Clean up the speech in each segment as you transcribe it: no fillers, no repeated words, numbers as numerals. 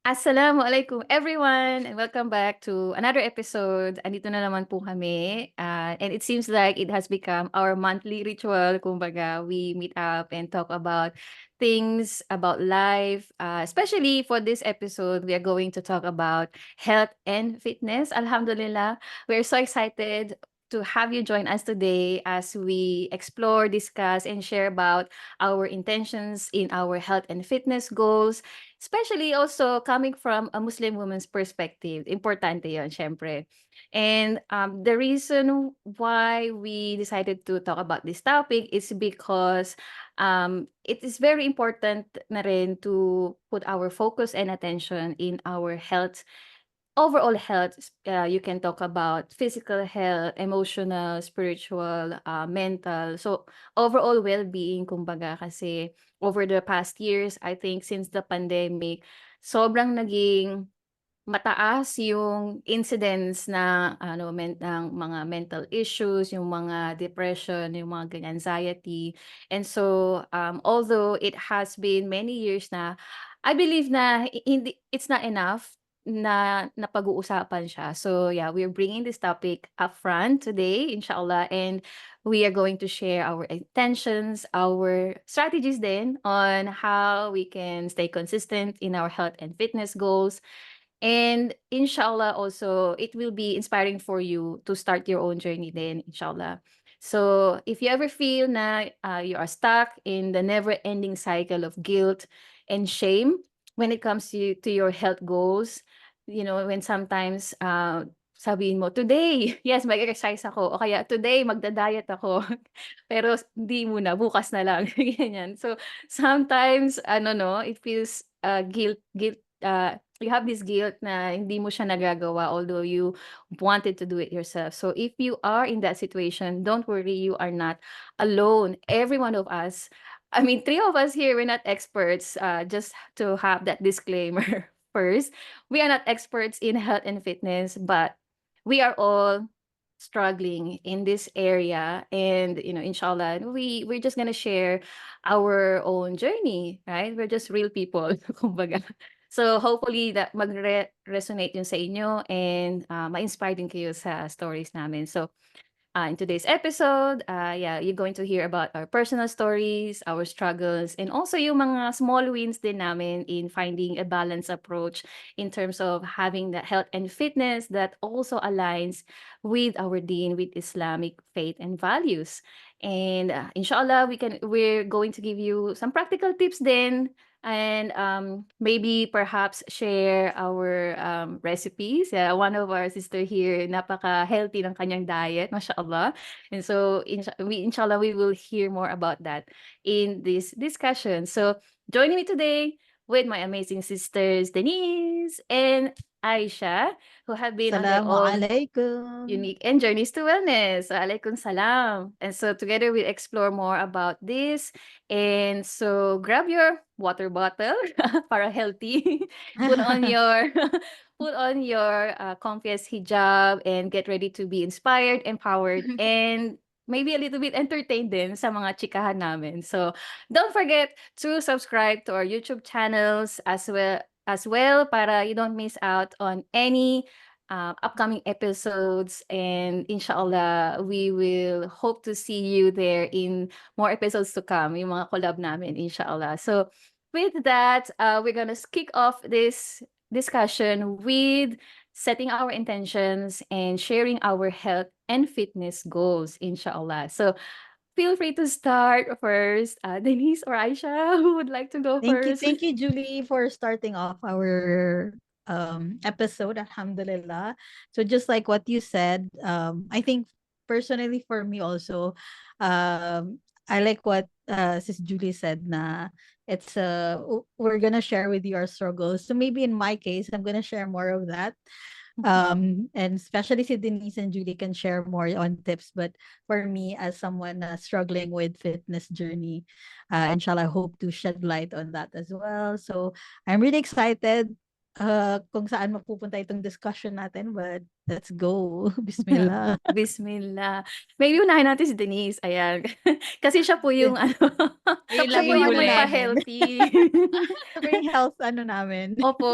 Assalamualaikum everyone and welcome back to another episode. Andito na naman po kami, and it seems like it has become our monthly ritual. Kumbaga, we meet up and talk about things about life. Especially for this episode, we are going to talk about health and fitness. Alhamdulillah, we're so excited to have you join us today as we explore, discuss, and share about our intentions in our health and fitness goals. Especially also coming from a Muslim woman's perspective, importante yon, syempre. And the reason why we decided to talk about this topic is because it is very important na rin to put our focus and attention in our health. Overall health, you can talk about physical health, emotional, spiritual, mental. So, overall well-being, kumbaga, kasi over the past years, I think since the pandemic, sobrang naging mataas yung incidence na ng mga mental issues, yung mga depression, yung mga anxiety. And so, although it has been many years na, I believe na hindi it's not enough na napag-uusapan siya. So yeah, we're bringing this topic up front today, inshallah, and we are going to share our intentions, our strategies then on how we can stay consistent in our health and fitness goals. And inshallah also it will be inspiring for you to start your own journey then, inshallah. So if you ever feel na you are stuck in the never-ending cycle of guilt and shame when it comes to your health goals, when sometimes sabihin mo, today, yes, mag-exercise ako. O kaya, today, magda-diet ako. Pero hindi muna, bukas na lang. Ganyan. So, sometimes, no, it feels guilt, you have this guilt na hindi mo siya nagagawa although you wanted to do it yourself. So if you are in that situation, don't worry, you are not alone. Every one of us, I mean, three of us here, we're not experts. Just to have that disclaimer first, we are not experts in health and fitness, but we are all struggling in this area, and inshallah we're just gonna share our own journey, right? We're just real people. Kumbaga. So hopefully that resonate yun sa inyo, and ma-inspire din kayo sa stories namin. So in today's episode, yeah, you're going to hear about our personal stories, our struggles, and also yung mga small wins din namin in finding a balanced approach in terms of having the health and fitness that also aligns with our deen, with Islamic faith and values. And inshallah, we're going to give you some practical tips then, and maybe perhaps share our recipes. Yeah, one of our sister here, napaka-healthy ng kanyang diet, mashallah. And so, inshallah, we will hear more about that in this discussion. So, joining me today with my amazing sisters, Denise and Aisha, who have been on their own Assalamualaikum. unique and journeys to wellness. Alaikum salam. And so together we'll explore more about this. And so grab your water bottle para healthy. Put on your put on your comfiest hijab and get ready to be inspired, empowered, and maybe a little bit entertained din sa mga chikahan namin. So don't forget to subscribe to our YouTube channels as well para you don't miss out on any upcoming episodes, and inshallah we will hope to see you there in more episodes to come, yung mga collab namin, inshallah. So with that, we're gonna kick off this discussion with setting our intentions and sharing our health and fitness goals, inshallah. So feel free to start first, Denise or Aisha. Who would like to go first? Thank you, Julie, for starting off our episode. Alhamdulillah. So just like what you said, I think personally for me also, I like what Sis Julie said. Na it's we're gonna share with you our struggles. So maybe in my case, I'm gonna share more of that. And especially si Denise and Julie can share more on tips. But for me, as someone struggling with fitness journey, inshallah, I hope to shed light on that as well. So I'm really excited. kung saan mapupunta itong discussion natin, but let's go. Bismillah. Bismillah. Maybe unahin natin si Denise, ayan. Kasi siya po yung ano, Siya Ayun po siya lagi po yung yung ano huli. namin. magpa-healthy. Siya po yung health ano namin. Opo.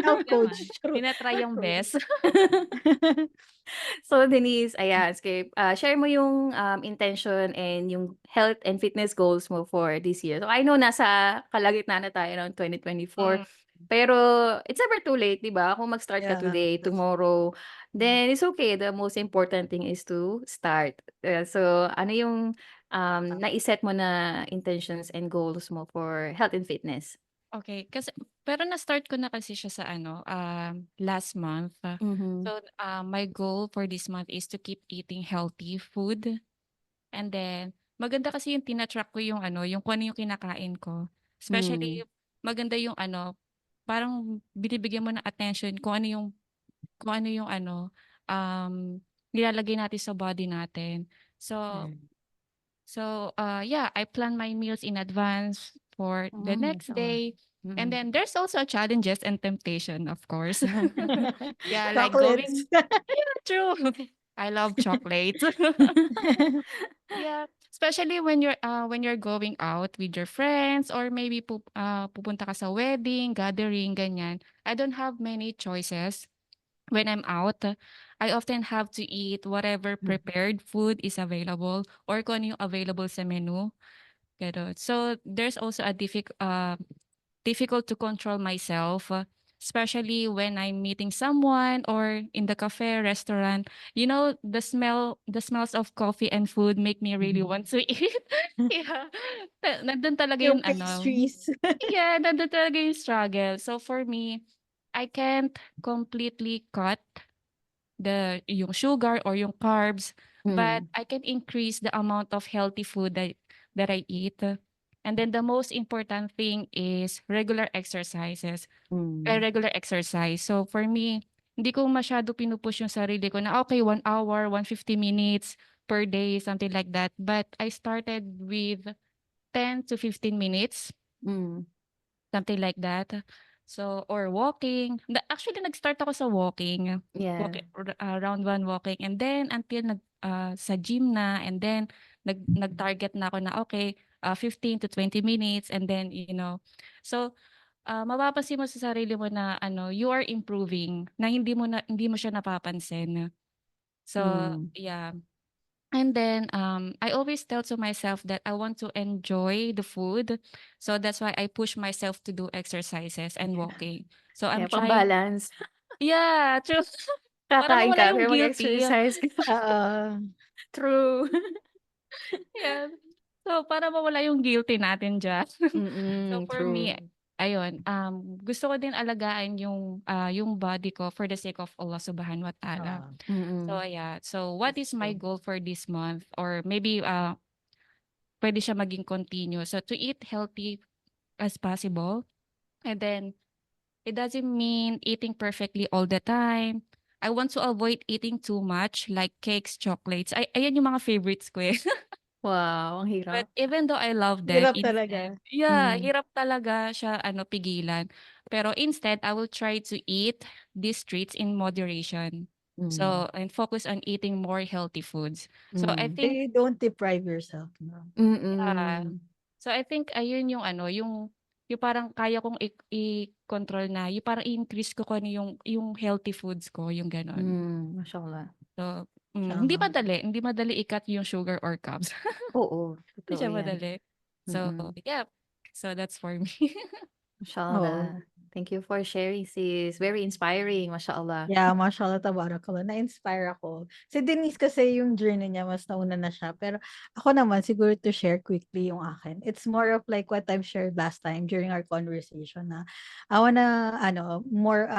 Health coach. Naman. Charot. Tinatry yung best. So Denise, ayan, sige, share mo yung intention and yung health and fitness goals mo for this year. So I know nasa kalagitnaan na tayo ng 2024, Mm. pero it's never too late, 'di ba? Kung mag-start ka Yeah, today, that's tomorrow, then it's okay. The most important thing is to start. So ano yung naiset mo na intentions and goals mo for health and fitness? Okay, kasi pero na-start ko na kasi siya sa ano, last month. Mhm. So, my goal for this month is to keep eating healthy food. And then, maganda kasi yung tina-track ko yung ano, yung kung ano yung kinakain ko. Mm. Especially, maganda yung ano, parang binibigyan mo ng attention kung ano yung ano, nilalagay natin sa body natin. So, Mm. yeah, I plan my meals in advance for the next Mashallah. day. And Mm. then there's also challenges and temptation, of course. Yeah, like Chocolates. going, yeah, true. I love chocolate. Yeah, especially when you're going out with your friends or maybe pupunta ka sa wedding, gathering, ganyan. I don't have many choices when I'm out. I often have to eat whatever prepared food is available or kung ano yung available sa menu. Gano'n. So there's also a difficult to control myself, especially when I'm meeting someone or in the cafe, restaurant. You know, the smells of coffee and food make me really want to eat. Yeah. Nandun talaga Yung yung ano, pastries. yeah, nandun talaga yung struggle. So for me, I can't completely cut yung sugar or yung carbs, but Mm. I can increase the amount of healthy food that I eat. And then the most important thing is Mm. regular exercise. So for me, hindi ko masyado pinupush yung sarili ko na okay, 1 hour, 150 minutes per day, something like that. But I started with 10 to 15 minutes. Mm. Something like that. So, or walking. Actually, nag-start ako sa walking. Yeah. Round 1 walking. And then, until sa gym na. And then, nag-target na ako na, okay, 15 to 20 minutes. And then, So, mapapansin mo sa sarili mo na, you are improving. Na hindi mo siya napapansin. So, Mm. yeah. And then, I always tell to myself that I want to enjoy the food. So that's why I push myself to do exercises and walking. So I'm Yeah, trying, pang-balance. yeah, true. Para Kakain mawala ka yung pero guilty. mag-exercise ka. Oo. True. Yeah. So para mawala yung guilty natin diyan. So for me, True. ayun, gusto ko din alagaan yung body ko for the sake of Allah Subhanahu wa Ta'ala. Oo. So Mm. yeah. So what That's is my true. goal for this month? Or maybe pwede siya maging continuous. So to eat healthy as possible. And then it doesn't mean eating perfectly all the time. I want to avoid eating too much like cakes, chocolates. Ayan yung mga favorites ko eh. Wow, ang But hirap. even though I love them, Hirap instead, talaga. yeah, Mm. hirap talaga siya pigilan. Pero instead, I will try to eat these treats in moderation. Mm. So, and focus on eating more healthy foods. So I Mm. So think, you don't deprive yourself, no? yeah. Mm. So I think ayun yung yung parang kaya kong i-control na, yung parang i-increase ko kung ano yung healthy foods ko, yung gano'n. Mashallah. So, Tama. hindi madali i-cut yung sugar or carbs. Oo, Hindi totoo siya yan. madali. So, Mm. yeah. So that's for me. Oo. Mashallah. Thank you for sharing, sis. Very inspiring, mashallah. Yeah, mashallah, tabarakallah. Na-inspire ako. Si Denise kasi yung journey niya, mas nauna na siya. Pero ako naman, siguro to share quickly yung akin. It's more of like what I've shared last time during our conversation na I wanna, more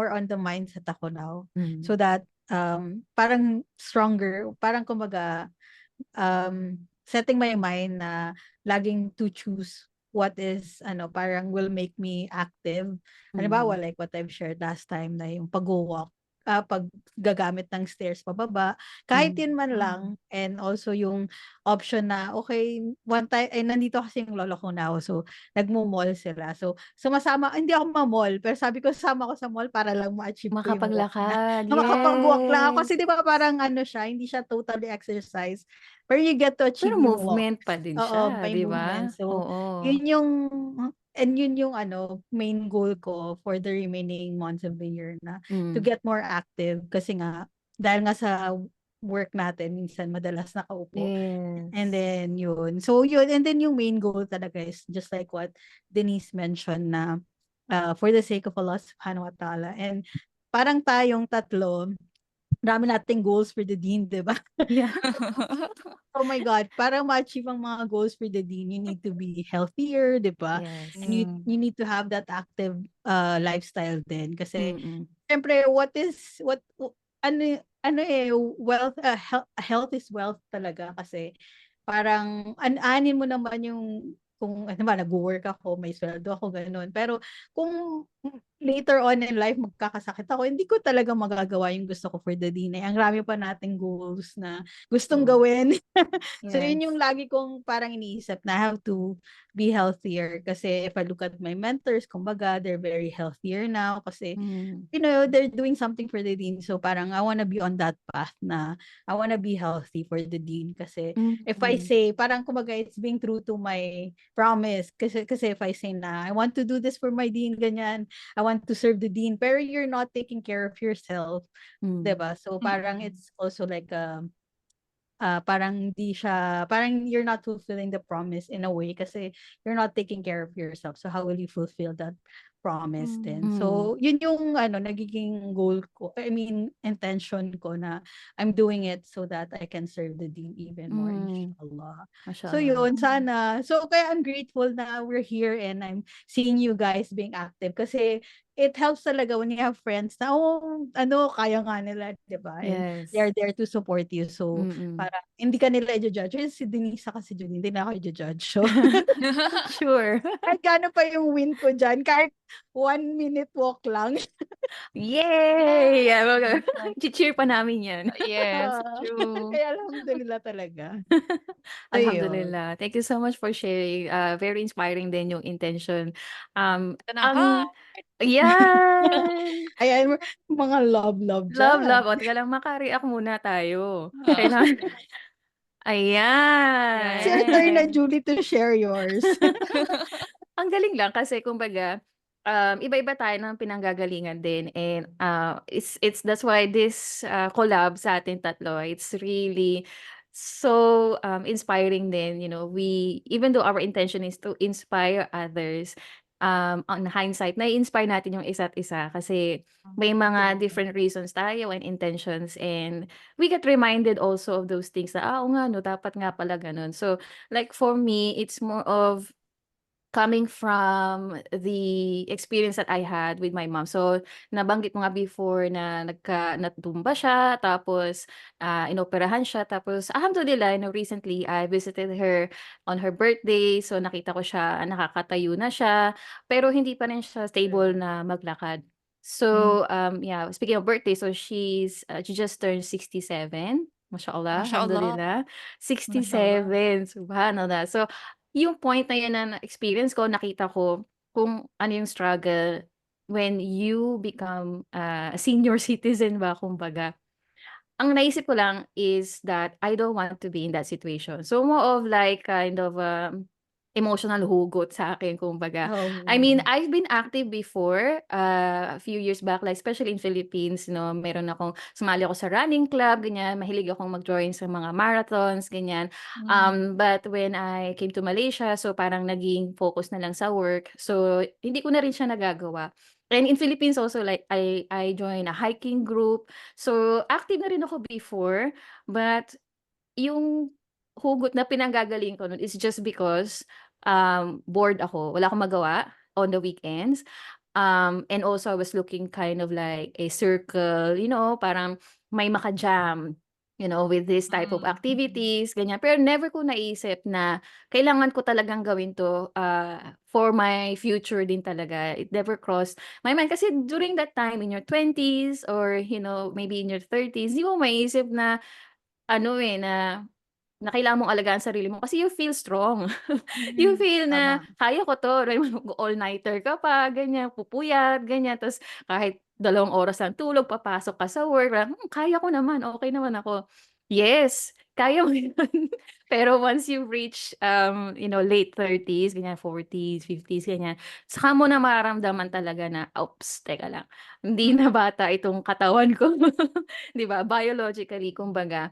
on the mindset ako now. Mm. So that, parang stronger, parang kumbaga, setting my mind na laging to choose what is parang will make me active. Halimbawa Mm. like what I've shared last time na yung pag-walk. paggagamit ng stairs pababa, kahit Mm. yun man lang. And also yung option na, okay, one time, ay nandito kasi yung lolo ko now, so nagmo-mall sila. So sumasama, hindi ako ma-mall, pero sabi ko sama ko sa mall para lang ma-achieve ko yung walk na. Makapaglakad, Makapag-walk lang ako yes. kasi 'di ba parang ano siya, hindi siya totally exercise, pero you get to Pero achieve yung walk. movement pa din Oo, siya, may 'di movement. ba? So, Oo. yun yung and yun yung ano, main goal ko for the remaining months of the year na to Mm. get more active kasi nga dahil nga sa work natin minsan madalas nakaupo. And Yes. then yun. So yun, and then yung main goal talaga is just like what Denise mentioned na for the sake of Allah subhanahu wa ta'ala. And parang tayong tatlo, dami nating goals for the deen, 'di ba? Yeah. Oh my God, para ma-achieve ang mga goals for the dean, you need to be healthier, 'di ba? Yes. And you need to have that active lifestyle din kasi Mm. syempre ano wealth health is wealth talaga kasi parang anin mo naman yung kung ano ba nagwo-work ako, may sweldo ako gano'n. Pero kung later on in life magkakasakit ako, hindi ko talaga magagawa yung gusto ko for the day na ang rami pa nating goals na gustong True. gawin. So yun yung Yes. lagi kong parang iniisip na I have to be healthier kasi if I look at my mentors, kumbaga they're very healthier now kasi Mm. they're doing something for the dean. So parang I wanna be on that path na I wanna be healthy for the dean kasi if I Mm. say, parang kumbaga it's being true to my promise. Kasi if I say na, I want to do this for my dean, ganyan, I want to serve the dean, pero you're not taking care of yourself, Mm. 'di ba? So parang it's also like parang di siya, parang you're not fulfilling the promise in a way kasi you're not taking care of yourself. So how will you fulfill that promise then? Mm. So yun yung ano nagiging goal ko, I mean intention ko na I'm doing it so that I can serve the dean even more, Mm. inshallah. So Mashallah. yun, sana. So kaya I'm grateful na we're here and I'm seeing you guys being active kasi it helps talaga when you have friends na, oh, ano, kaya nga nila, 'di ba? And they Yes. are there to support you. So, Mm. parang hindi ka nila i-judge. Eh, si Denise kasi Julie, hindi na ako i-judge. So, Sure. kahit gaano pa yung win ko dyan, kahit 1 minute walk lang. Yay! Yes. Cheer pa namin 'yan. Yes, true. Kaya alhamdulillah talaga. So, yun. Alhamdulillah. Thank you so much for sharing. Very inspiring din yung intention. Ito na Ang heart. yan! Ayan, mga love Love, dyan. love. O, teka lang, maka-react muna tayo. Kailangan ayan. It's your turn na, Yes. Julie, to share yours. Ang galing lang kasi kumbaga, iba-iba tayo ng pinanggagalingan din and, it's that's why this, collab sa ating tatlo, it's really so, inspiring din, we even though our intention is to inspire others, on hindsight nai-inspire natin yung isa't isa kasi may mga different reasons tayo and intentions and we get reminded also of those things na, oo nga 'no, dapat nga pala gano'n. So, like for me, it's more of coming from the experience that I had with my mom. So, nabanggit mo nga before na natumba siya, tapos inoperahan siya. Tapos, alhamdulillah, recently, I visited her on her birthday. So, nakita ko siya, nakakatayo na siya. Pero hindi pa rin siya stable na maglakad. So, yeah, speaking of birthday, so she just turned 67. Mashallah, Mashallah. alhamdulillah. Mashallah. 67, subhanallah. So, yung point na yun na na-experience ko, nakita ko kung ano yung struggle when you become a senior citizen ba kumbaga. Ang naisip ko lang is that I don't want to be in that situation. So more of like kind of emotional hugot sa akin kumbaga. I mean, Oh. I've been active before a few years back, like especially in Philippines, meron akong sumali ako sa running club, ganyan, mahilig akong mag-join sa mga marathons, ganyan. But when I came to Malaysia, so parang naging focus na lang sa work. So hindi ko na rin siya nagagawa. And in Philippines also, like I joined a hiking group. So active na rin ako before, but yung hugot na pinanggagaling ko nun is just because, bored ako, wala akong magawa on the weekends. And also I was looking kind of like a circle, parang may maka-jam. with this type of Mm. activities, ganyan. Pero never ko naisip na kailangan ko talagang gawin 'to, for my future din talaga. It never crossed my mind kasi during that time in your 20s or, maybe in your 30s, 'di mo maiisip na ano, na kailangan mong alagaan sarili mo kasi you feel strong. You feel na Tama. kaya ko 'to, all-nighter ka pa, ganyan, pupuyat, ganyan. Tapos kahit 2 oras lang tulog, papasok ka sa work, parang, kaya ko naman, okey naman ako. Yes, kaya mo yun. Pero once you reach, late 30s, ganyan, 40s, 50s, ganyan, saka mo na mararamdaman talaga na, "Oops, teka lang, hindi na bata itong katawan ko." 'Di ba, biologically kumbaga.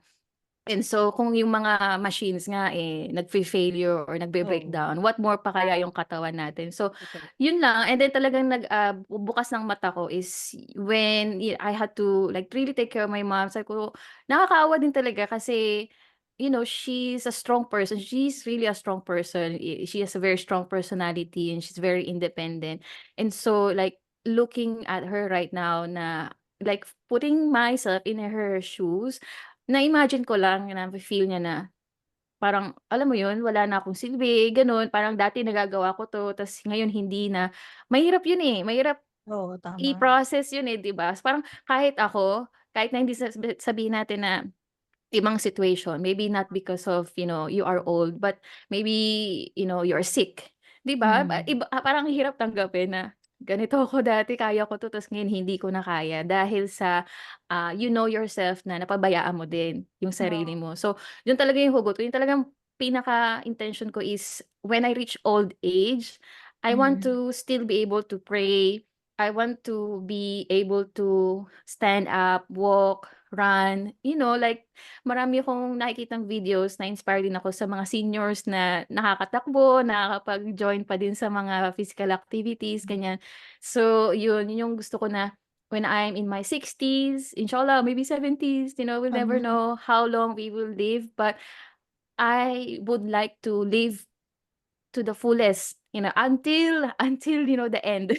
And so kung yung mga machines nga, nagfe-failure or Oo, nagbe-breakdown, what more pa kaya yung katawan natin. So, totoo. yun lang and then talagang bukas ng mata ko is when I had to, like, really take care of my mom. Sabi ko, nakakaawa din talaga kasi, she's a strong person. She's really a strong person. She has a very strong personality and she's very independent. And so, like, looking at her right now na, like, putting myself in her shoes, na-imagine ko lang na nafi-feel niya na parang alam mo yun, wala na akong silbi, gano'n. Parang dati nagagawa ko 'to ta's ngayon hindi na. Mahirap yun, mahirap Oo, tama. i-process yun, 'di ba? Parang kahit ako, kahit na hindi sabihin natin na ibang situation, maybe not because of, you are old, but maybe, you're sick, 'di ba? Hmm, Parang hirap tanggapin na ganito ako dati, kaya ko 'to, ta's ngayon hindi ko na kaya dahil sa, you know yourself na napabayaan mo din yung sarili oo. mo. So, yun talaga yung hugot ko, yung talagang pinaka-intention ko is when I reach old age, I want Mm. to still be able to pray. I want to be able to stand up, walk, run, like marami akong nakikitang videos na-inspire din ako sa mga seniors na nakakatakbo, nakakapag-join pa din sa mga physical activities, ganyan. So yun yung gusto ko na when I'm in my 60s, inshallah, maybe 70s, we'll never Amen. know how long we will live, but I would like to live to the fullest, until, the end.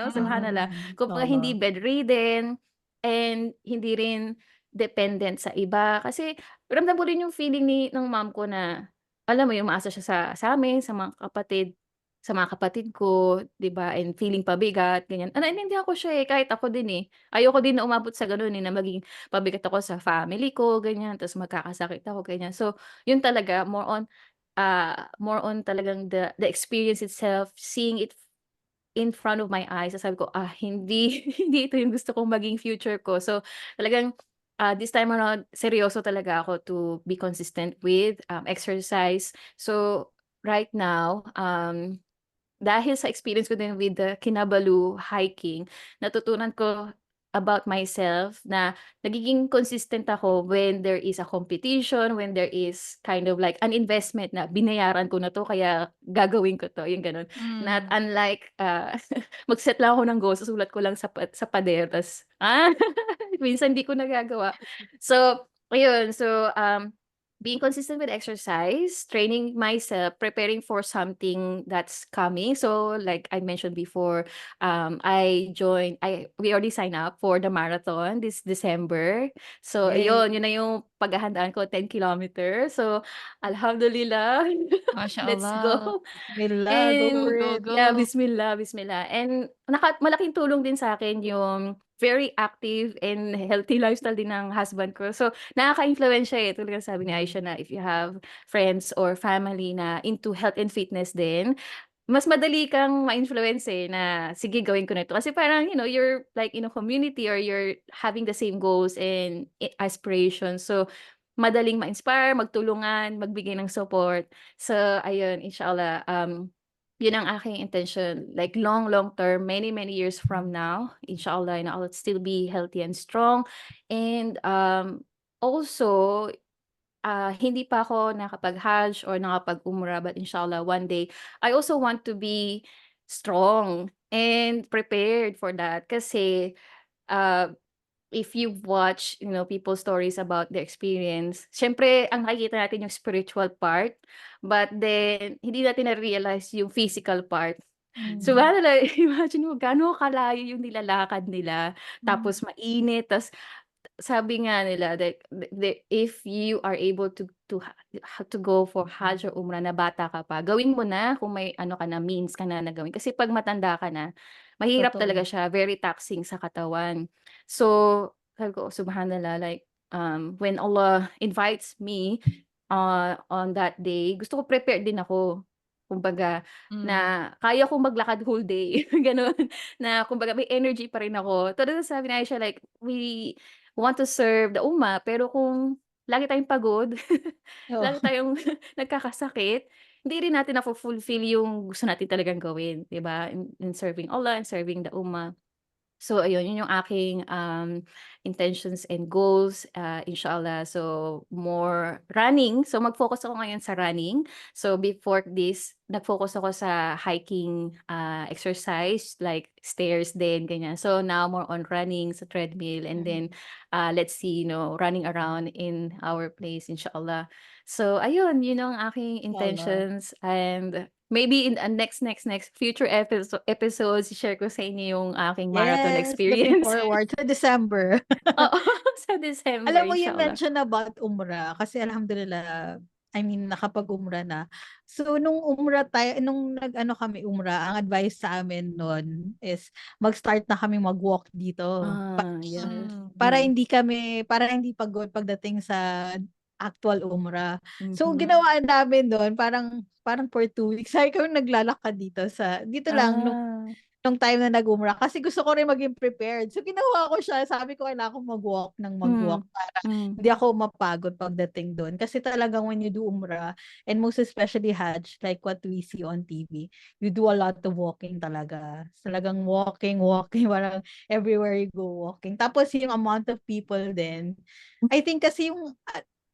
Subhanallah. Mm, Kumbaga hindi tama. bedridden and hindi rin dependent sa iba. Kasi ramdam ko rin yung feeling ng mom ko na, alam mo yung umaasa siya sa'min, sa mga kapatid ko, 'di ba, and feeling pabigat, ganyan. Naiintindihan ko siya, kahit ako din, Ayoko din na umabot sa gano'n, na maging pabigat ako sa family ko, ganyan, ta's magkakasakit ako, ganyan. So, yun talaga more on talagang the experience itself, seeing it in front of my eyes. Sabi ko, hindi hindi ito yung gusto kong maging future ko. So, talagang, this time around seryoso talaga ako to be consistent with, exercise. So, right now, dahil sa experience ko din with the Kinabalu hiking, natutunan ko about myself na nagiging consistent ako when there is a competition, when there is kind of like an investment na binayaran ko na 'to kaya gagawin ko 'to, yung gano'n. Not Hmm. unlike, mag-set lang ako ng goal, susulat ko lang sa pader ta's, minsan hindi ko nagagawa. So, ayun. So, being consistent with exercise, training myself, preparing for something that's coming. So, like I mentioned before, we already signed up for the marathon this December. So, Yay! yun na yung paghahandaan ko, 10 kilometers. So, alhamdulillah, let's MashaAllah. go. Bismillah, go Go, for And go, it. yeah, go. bismillah, bismillah. And malaking tulong din sa akin yung very active and healthy lifestyle din ng husband ko. So, nakaka-impluwensiya, tulad ng sabi ni Mm. Aisha na if you have friends or family na into health and fitness din, mas madali kang ma-influence, na sige gawin ko na 'to. Kasi parang, you're like in a community or you're having the same goals and aspirations. So, madaling ma-inspire, magtulungan, magbigay ng support. So, ayun, inshallah, yun ang aking intention, like long, long term, many, many years from now, inshallah, I'll still be healthy and strong. And also, hindi pa ako nakapag-Hajj or nakapag-Umrah, but inshallah, one day, I also want to be strong and prepared for that. Kasi, uh, if you watch, people's stories about their experience, siyempre ang nakikita natin yung spiritual part, but then hindi natin na-realize yung physical part. Mm. Subhanallah, imagine mo gaano kalayo yung nilalakad nila, Mm. tapos mainit, tas sabi nga nila that if you are able to go for Hajj or Umrah na bata ka pa, gawin mo na kung may ano ka na, means ka na gawin. Kasi 'pag matanda ka na, mahirap talaga Totoo. siya, very taxing sa katawan. So, sabi ko, subhanallah, like, when Allah invites me, on that day, gusto ko prepared din ako. Kumbaga, na kaya kong maglakad whole day, gano'n. Na kumbaga may energy pa rin ako. Tulad ng sabi ni Aisha, like, we want to serve the ummah, pero kung lagi tayong pagod, Oo. lagi tayong nagkakasakit, hindi rin natin nafo-fulfill yung gusto natin talagang gawin, 'di ba? In serving Allah and serving the ummah. So ayun, yun yung aking, intentions and goals, inshallah. So more running. So mag-focus ako ngayon sa running. So before this, nag-focus ako sa hiking, exercise like stairs din, ganyan. So now more on running sa treadmill, and then, let's see, running around in our place, inshallah. So ayun, yun ang aking Inshallah. intentions, and maybe in a next future episodes, share ko sa inyo yung aking marathon Yes, looking experience. forward to December. Oo, sa December, Alam mo you inshallah. mentioned about umrah kasi alhamdulillah, I mean nakapag-umrah na. So nung umrah tayo nung nag-ano kami umrah, ang advice sa amin nun is mag-start na kaming mag-walk dito. Yes. Para hindi pagod pagdating sa actual umrah. So Mhm. ginawa namin dun parang parang for 2 weeks ay kami naglalakad dito lang Ah, nung time na nag-umrah kasi gusto ko rin maging prepared. So ginawa ko siya, sabi ko kailangan ko mag-walk ng mag-walk hmm, para hmm. hindi ako mapagod pagdating doon. Kasi talagang when you do umrah, and most especially Hajj, like what we see on TV, you do a lot of walking talaga. Talagang walking, walking, parang everywhere you go walking. Tapos yung amount of people din, I think kasi yung,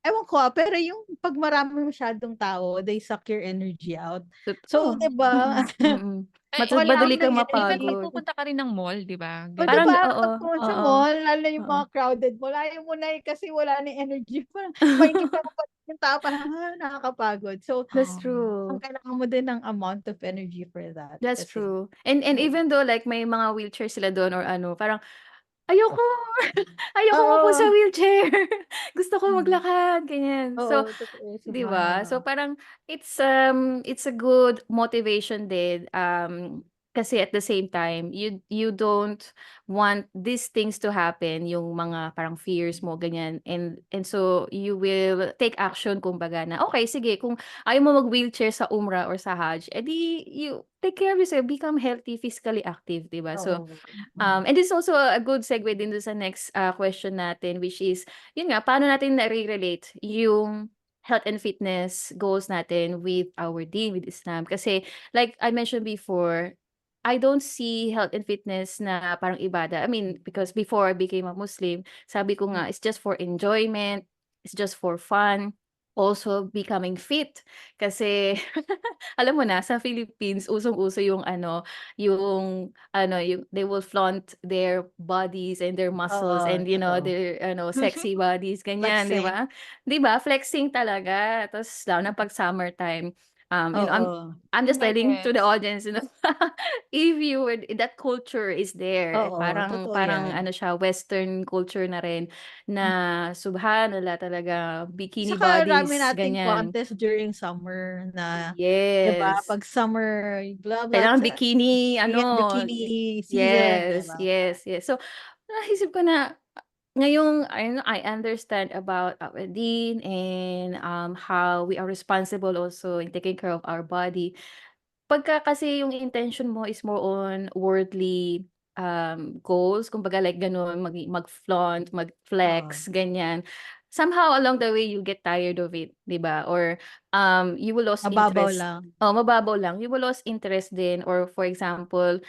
ewan ko pero yung pag marami masyadong tao, they suck your energy out. So, Totoo. 'di ba? Mm. Wala Madali akong kang Even 'pag energy. mapagod. pupunta ka rin ng mall, 'di ba, O, 'di Parang gano'n. ba, oo, 'pag pumunta sa oo, mall, lalo na yung oo. mga crowded mall, ayaw mo na, kasi wala na yung energy. Parang makikita mo pa yung tao, parang, nakakapagod. So, That's ang true. kailangan mo din ng amount of energy for that That's kasi true. And oo. even though like may mga wheelchair sila dun or ano, parang ayoko, ayoko umupo sa Oo. wheelchair. Gusto ko Hmm. maglakad, ganyan. So, Oo, totoo, 'di ba? So subhanallah. parang it's a good motivation din, kasi at the same time you don't want these things to happen, yung mga parang fears mo ganyan, and so you will take action kumbaga na, okay sige kung ayaw mo mag-wheelchair sa Umrah or sa Hajj, edi you take care of yourself, become healthy, physically active, 'di ba? So, Oo. and this is also a good segue din dun sa next, question natin, which is, yun nga, paano natin nare-relate yung health and fitness goals natin with our deen, with Islam. Kasi like I mentioned before, I don't see health and fitness na parang ibadah. I mean, because before I became a Muslim, sabi ko nga, it's just for enjoyment, it's just for fun, also becoming fit. Kasi alam mo na, sa Philippines, usong-uso yung they will flaunt their bodies and their muscles, Oo, and totoo. their sexy bodies, ganyan, 'di Flexing. ba? 'Di ba, flexing talaga. Tapos lalo na 'pag summertime, Oo. I'm just telling to the Yes. audience, if you were that culture is there, Oo, parang totoo parang yan. ano siya, western culture na rin, na subhanallah talaga, bikini Saka rami bodies, nating ganyan. contest during summer na, 'di ba, Yes. 'pag summer blah blah Kailangan bikini yes, ano, bikini season, 'di yes, ba? yes, yes. So, naisip ko na ngayong I understand about our deen and, how we are responsible also in taking care of our body. Pagka kasi yung intention mo is more on worldly, goals, kumbaga like gano'n, mag-flaunt, Oo, mag-flex, ganyan. Somehow along the way you get tired of it, 'di ba? Or, you will lose mababaw interest. lang. Oh, mababaw lang. You will lose interest din, or for example,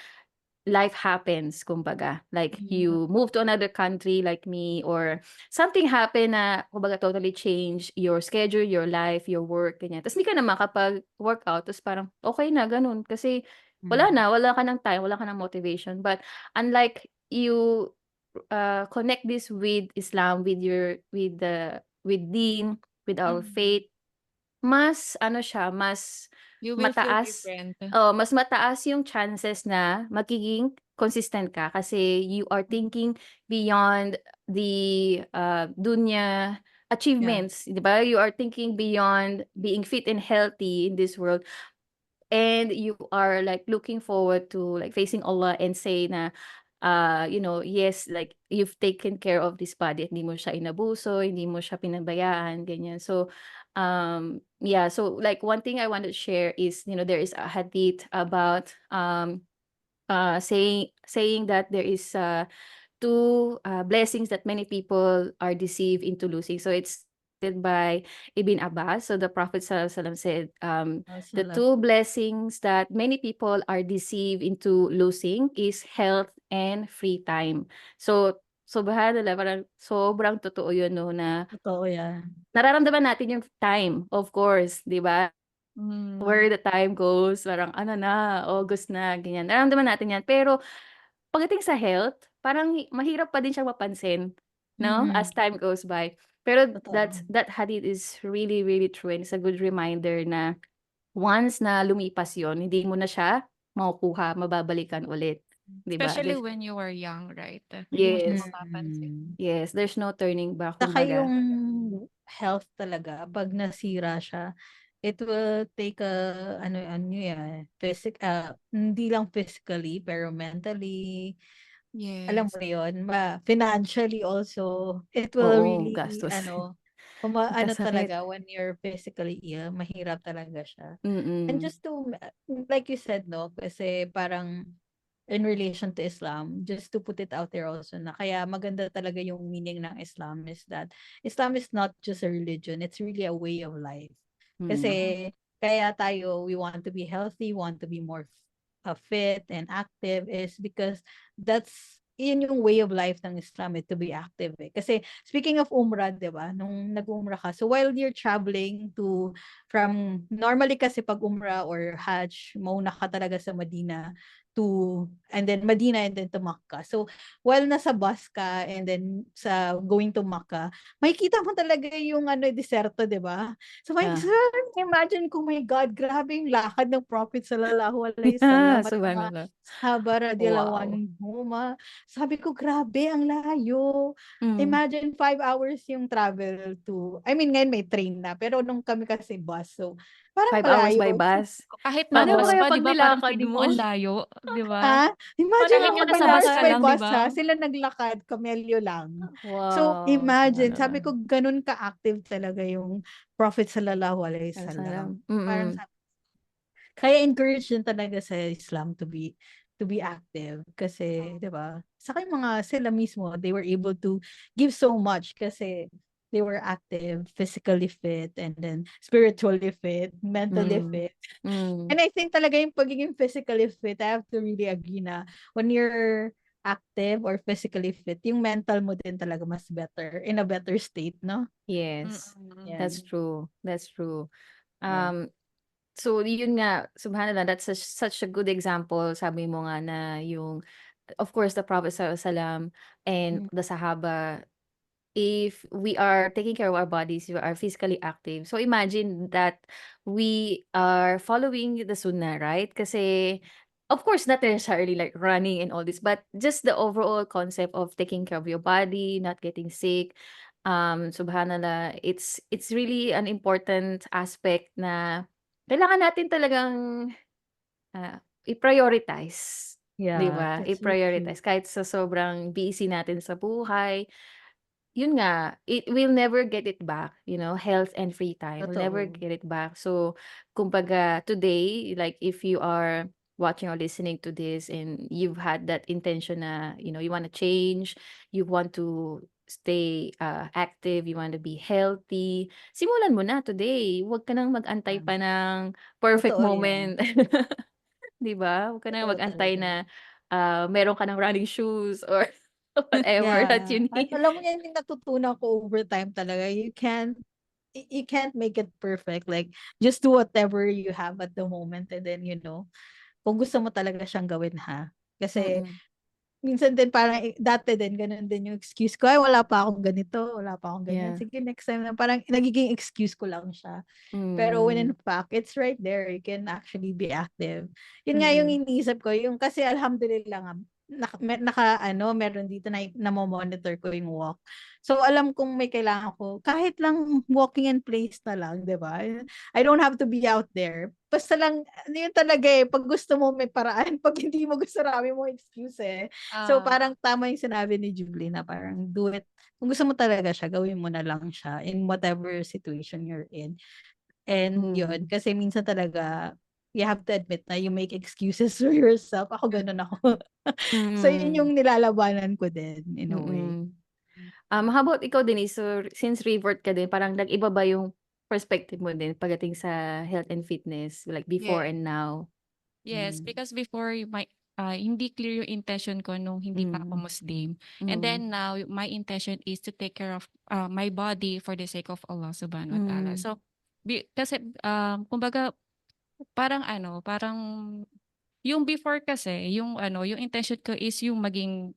life happens kumbaga. Like Mm, you move to another country like me, or something happen na kumbaga totally change your schedule, your life, your work, ganyan. Tapos hindi ka na makapag-workout, tapos parang okay na gano'n kasi mm, wala ka ng time, wala ka ng motivation. But unlike you, connect this with Islam, with deen, with our mm. faith, mas ano siya, mas You will feel mataas, different. mas mataas yung chances na magiging consistent ka kasi you are thinking beyond the dunya achievements, 'di ba? You are thinking beyond being fit and healthy in this world, and you are like looking forward to like facing Allah and say na yes, like you've taken care of this body, hindi mo siya inabuso, hindi mo siya pinabayaan, ganyan. So yeah, so like one thing I want to share is, there is a hadith about saying that there is two blessings that many people are deceived into losing. So it's said by Ibn Abbas. So the Prophet Sallallahu Alaihi Wasallam said, the Salam. two blessings that many people are deceived into losing is health and free time. So, subhanallah, parang sobrang totoo yun, no, na Totoo yan. nararamdaman natin yung time, of course, di ba? Where the time goes, parang ano na, August na, ganyan. Nararamdaman natin yan. Pero pagdating sa health, parang mahirap pa din siyang mapansin, no, as time goes by. Pero Totoo. that hadith is really, really true, and it's a good reminder na once na lumipas yon, hindi mo na siya makukuha, mababalikan ulit, 'di ba? Especially when you were young, right? Hindi mo siya Yes, mapapansin. yes, there's no turning back, Saka kumbaga. yung health talaga, pag nasira siya, it will take hindi lang physically, pero mentally, alam Yes. mo yun, financially also, it will Oo, really, gastos. Magkasakit. talaga, when you're physically ill, mahirap talaga siya. And Mm. just to, like you said, no, kasi parang, in relation to Islam, just to put it out there also, na kaya maganda talaga yung meaning ng Islam is that Islam is not just a religion, it's really a way of life. Kasi kaya tayo, we want to be healthy, want to be more fit and active, is because yun yung way of life ng Islam, to be active eh. Kasi speaking of Umrah, di ba? Nung nag-Umrah ka, so while you're traveling normally kasi pag Umrah or Hajj, mauna ka talaga sa Medina and then Medina and then to Makkah. So while nasa bus ka and then going to Makkah, makikita mo talaga yung deserto, di ba? So imagine ko, my God, grabe yung lakad ng Prophet sallallahu alaihi wasallam at mga Subhanallah. sahaba radiyallahu Wow. anhum. Sabi ko, grabe, ang layo. Imagine 5 hours yung travel ngayon may train na, pero nung kami kasi bus, so parang 5 hours by malayo. bus? Kahit na Paano mo bus kaya pa, 'di 'pag ba, parang nilakad feeling mo mo? ang layo, 'di ba? Imagine Kahit mo nga pag nasa bus nilakad ka by lang, 'di bus ba? sila naglakad, kamelyo lang. So Wow, imagine, sabi subhanallah. ko ganun ka-active talaga yung Prophet sallallahu alaihi wasallam. Salam. Parang kaya encourage din talaga sa Islam to be active kasi 'di ba? Saka yung mga sila mismo, they were able to give so much kasi they were active, physically fit, and then spiritually fit, mentally fit. And I think talaga yung pagiging physically fit, I have to really agree na when you're active or physically fit, yung mental mo din talaga mas better, in a better state, no? Yes, Yeah. that's true. That's true. Yeah. So yun nga, subhanallah, that's such a good example. Sabi mo nga na yung, of course, the Prophet Sallallahu Alaihi Wasallam and Mm. the Sahaba, if we are taking care of our bodies, we are physically active. So imagine that we are following the sunnah, right? Kasi, of course, not necessarily like running and all this, but just the overall concept of taking care of your body, not getting sick. Subhanallah, it's really an important aspect na kailangan natin talagang i-prioritize. 'Di Yeah, ba? that's so true. I-prioritize kahit sa sobrang busy natin sa buhay. Yun nga, it will never get it back, health and free time. We'll never Totoo. get it back. So, kumbaga, today, like if you are watching or listening to this and you've had that intention na, you want to change, you want to stay active, you want to be healthy, simulan mo na today. Huwag ka nang mag-antay Yeah. pa ng perfect Totoo yan. moment. 'Di ba? Huwag ka nang Totoo mag-antay talaga. na meron ka ng running shoes or whatever that Yeah. you At need. alam mo yan yung natutunan ko over time talaga. You can't make it perfect. Like, just do whatever you have at the moment and then, kung gusto mo talaga siyang gawin ha. Kasi, Mm. minsan din parang, dati din, ganun din yung excuse ko, ay wala pa akong ganito, wala pa akong ganyan. Yeah. Sige, next time na parang nagiging excuse ko lang siya. Pero when in Mm. fact, it's right there. You can actually be active. Yun nga yung Mm. iniisip ko, yung kasi alhamdulillah nga, meron dito na namo-monitor ko yung walk. So, alam kong may kailangan ko, kahit lang walking in place na lang, 'di ba? I don't have to be out there. Basta lang, ano yun talaga eh, pag gusto mo may paraan, pag hindi mo gusto, marami mo excuse eh. So, Ah, parang tama yung sinabi ni Julie na parang do it. Kung gusto mo talaga siya, gawin mo na lang siya in whatever situation you're in. And yun, Mm. kasi minsan talaga, you have to admit na you make excuses for yourself. Ako ganun ako. So, yun Mm. yung nilalabanan ko din in a way. Mm. How about ikaw, Denise? So, since revert ka din, parang nag-iba ba yung perspective mo din pagdating sa health and fitness, like before yes. and now? Yes, Mm. because before hindi clear yung intention ko nung hindi pa ako Mm. Muslim. And Mm. then now my intention is to take care of my body for the sake of Allah Subhanahu wa Ta'ala. Mm. So kasi kumbaga parang yung before kasi yung yung intention ko is yung maging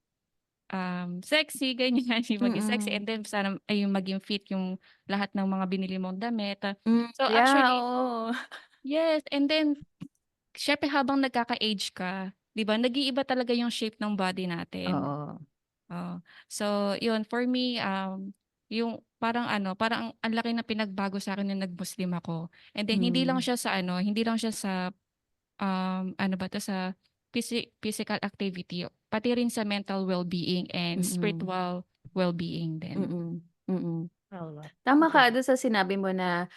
sexy ganyan, yung maging sexy Mm. and then sana ay yung maging fit yung lahat ng mga binili mong damit. So Yeah, actually oo. yes, and then siyempre habang nagkaka-age ka, 'di ba, nag-iiba talaga yung shape ng body natin. Oo. Oo. So, yun for me, yung parang ang laki ng pinagbago sa'kin nung nag-Muslim ako. And then Hmm. hindi lang siya sa, ano ba 'to, sa physical activity, pati rin sa mental well-being and Mm. spiritual well-being din. Mm. Mm. Oo. Tama ka Agree. dun sa sinabi mo na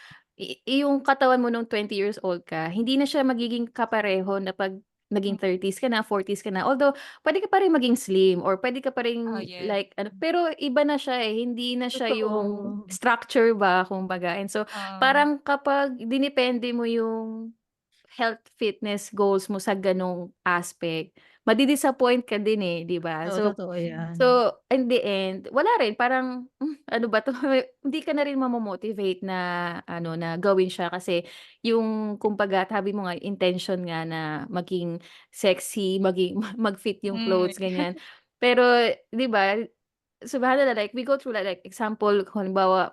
yung katawan mo nung 20 years old ka, hindi na siya magiging kapareho na 'pag naging Hmm, 30s ka na, 40s ka na. Although puwede ka pa rin maging slim or puwede ka pa oh, ring yes. like ano, pero iba na siya, eh, hindi na siya yung Totoo. structure ba kumbaga. And so Oo. parang kapag dinepende mo yung health fitness goals mo sa gano'ng aspect, madi-disappoint ka din, eh, 'di ba? Oo, So totoo yan. in the end, wala rin parang, ano ba 'to, hindi ka na rin mamo-motivate na ano, na gawin siya kasi yung kumbaga sabi mo nga intention nga na maging sexy, maging mag-fit yung Hmm. clothes, ganyan. Pero 'di ba, subhanallah, like we go through like example, kung halimbawa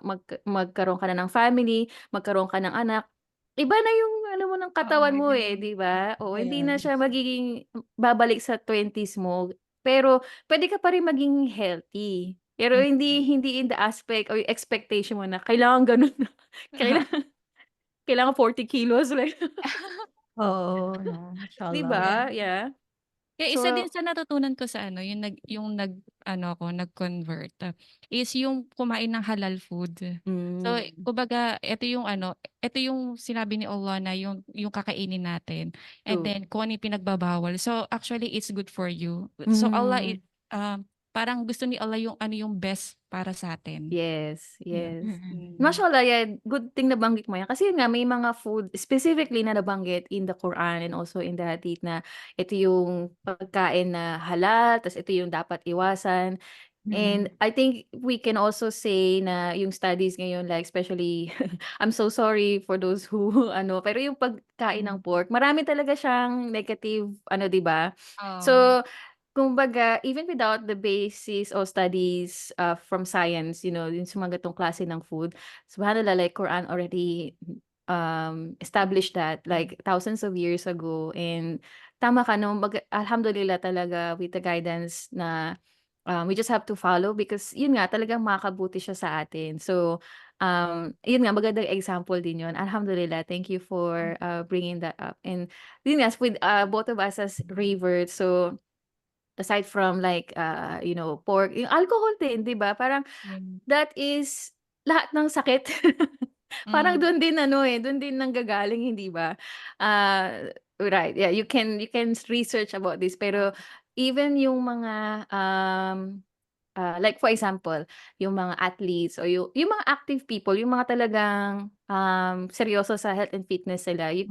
magkaroon ka na ng family, magkaroon ka ng anak, iba na yung ano mo ng Oo, katawan mo, iba na eh, yung 'di ba? Oo, hindi na Ayan. siya magiging babalik sa 20s mo, pero puwede ka pa rin maging healthy. Pero hindi Mm. hindi in the aspect or yung expectation mo na kailangan gano'n na, kailangan kailangan 40 kilos like Oo, 'no, 'di mashallah. Yeah. ba? Yeah. Kaya isa din So sa natutunan ko sa nag-convert, is yung kumain ng halal food. So, hmm, kumbaga eto yung sinabi ni Allah na yung kakainin natin and true. then kung ano yung pinagbabawal. So, actually it's good for you. So, Hmm. parang gusto ni Allah yung yung best para sa'tin. Yes, Yeah. yes. Mm. Mm. Mashallah, yeah, good thing nabanggit mo yan. Kasi yun nga, may mga food specifically na nabanggit in the Quran and also in the Hadith na ito yung pagkain na halal, tas ito yung dapat iwasan. And Mm. I think we can also say na yung studies ngayon, like especially, I'm so sorry for those who ano, pero yung pagkain ng Hmm. pork, marami talaga siyang negative ano, 'di ba? Oo. So, kumbaga, even without the basis or studies, from science, yung sa mga ganitong klase ng food, subhanallah, like Quran already, established that like thousands of years ago. And tama ka 'no, alhamdulillah talaga with the guidance na, we just have to follow because yun nga talagang makakabuti siya sa atin. So, yun nga magandang example din yun. Alhamdulillah, thank you for, bringing that up. And yun nga with, both of us as reverts, so aside from like, pork, yung alcohol din, 'di ba? Parang Yun. that is lahat ng sakit. Parang Hmm. dun din ano, eh, dun din nanggagaling, hindi ba? Right, yeah, you can research about this pero even yung mga, like for example, yung mga athletes o yung mga active people, yung mga talagang, seryoso sa health and fitness sila, Mm. you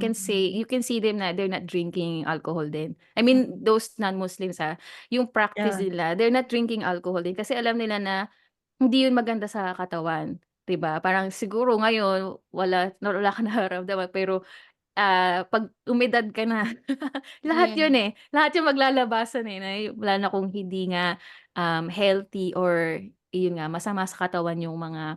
can see them na they're not drinking alcohol din. I Mm. mean, those non-Muslims, yung practice Yeah. nila, they're not drinking alcohol din kasi alam nila na hindi yun maganda sa katawan, 'di ba? Parang siguro ngayon wala kang nararamdaman pero 'pag umedad ka na, lahat Yeah. yun, eh, lahat yung maglalabasan, eh, na lalo na kung hindi nga, healthy or yun nga masama sa katawan yung mga,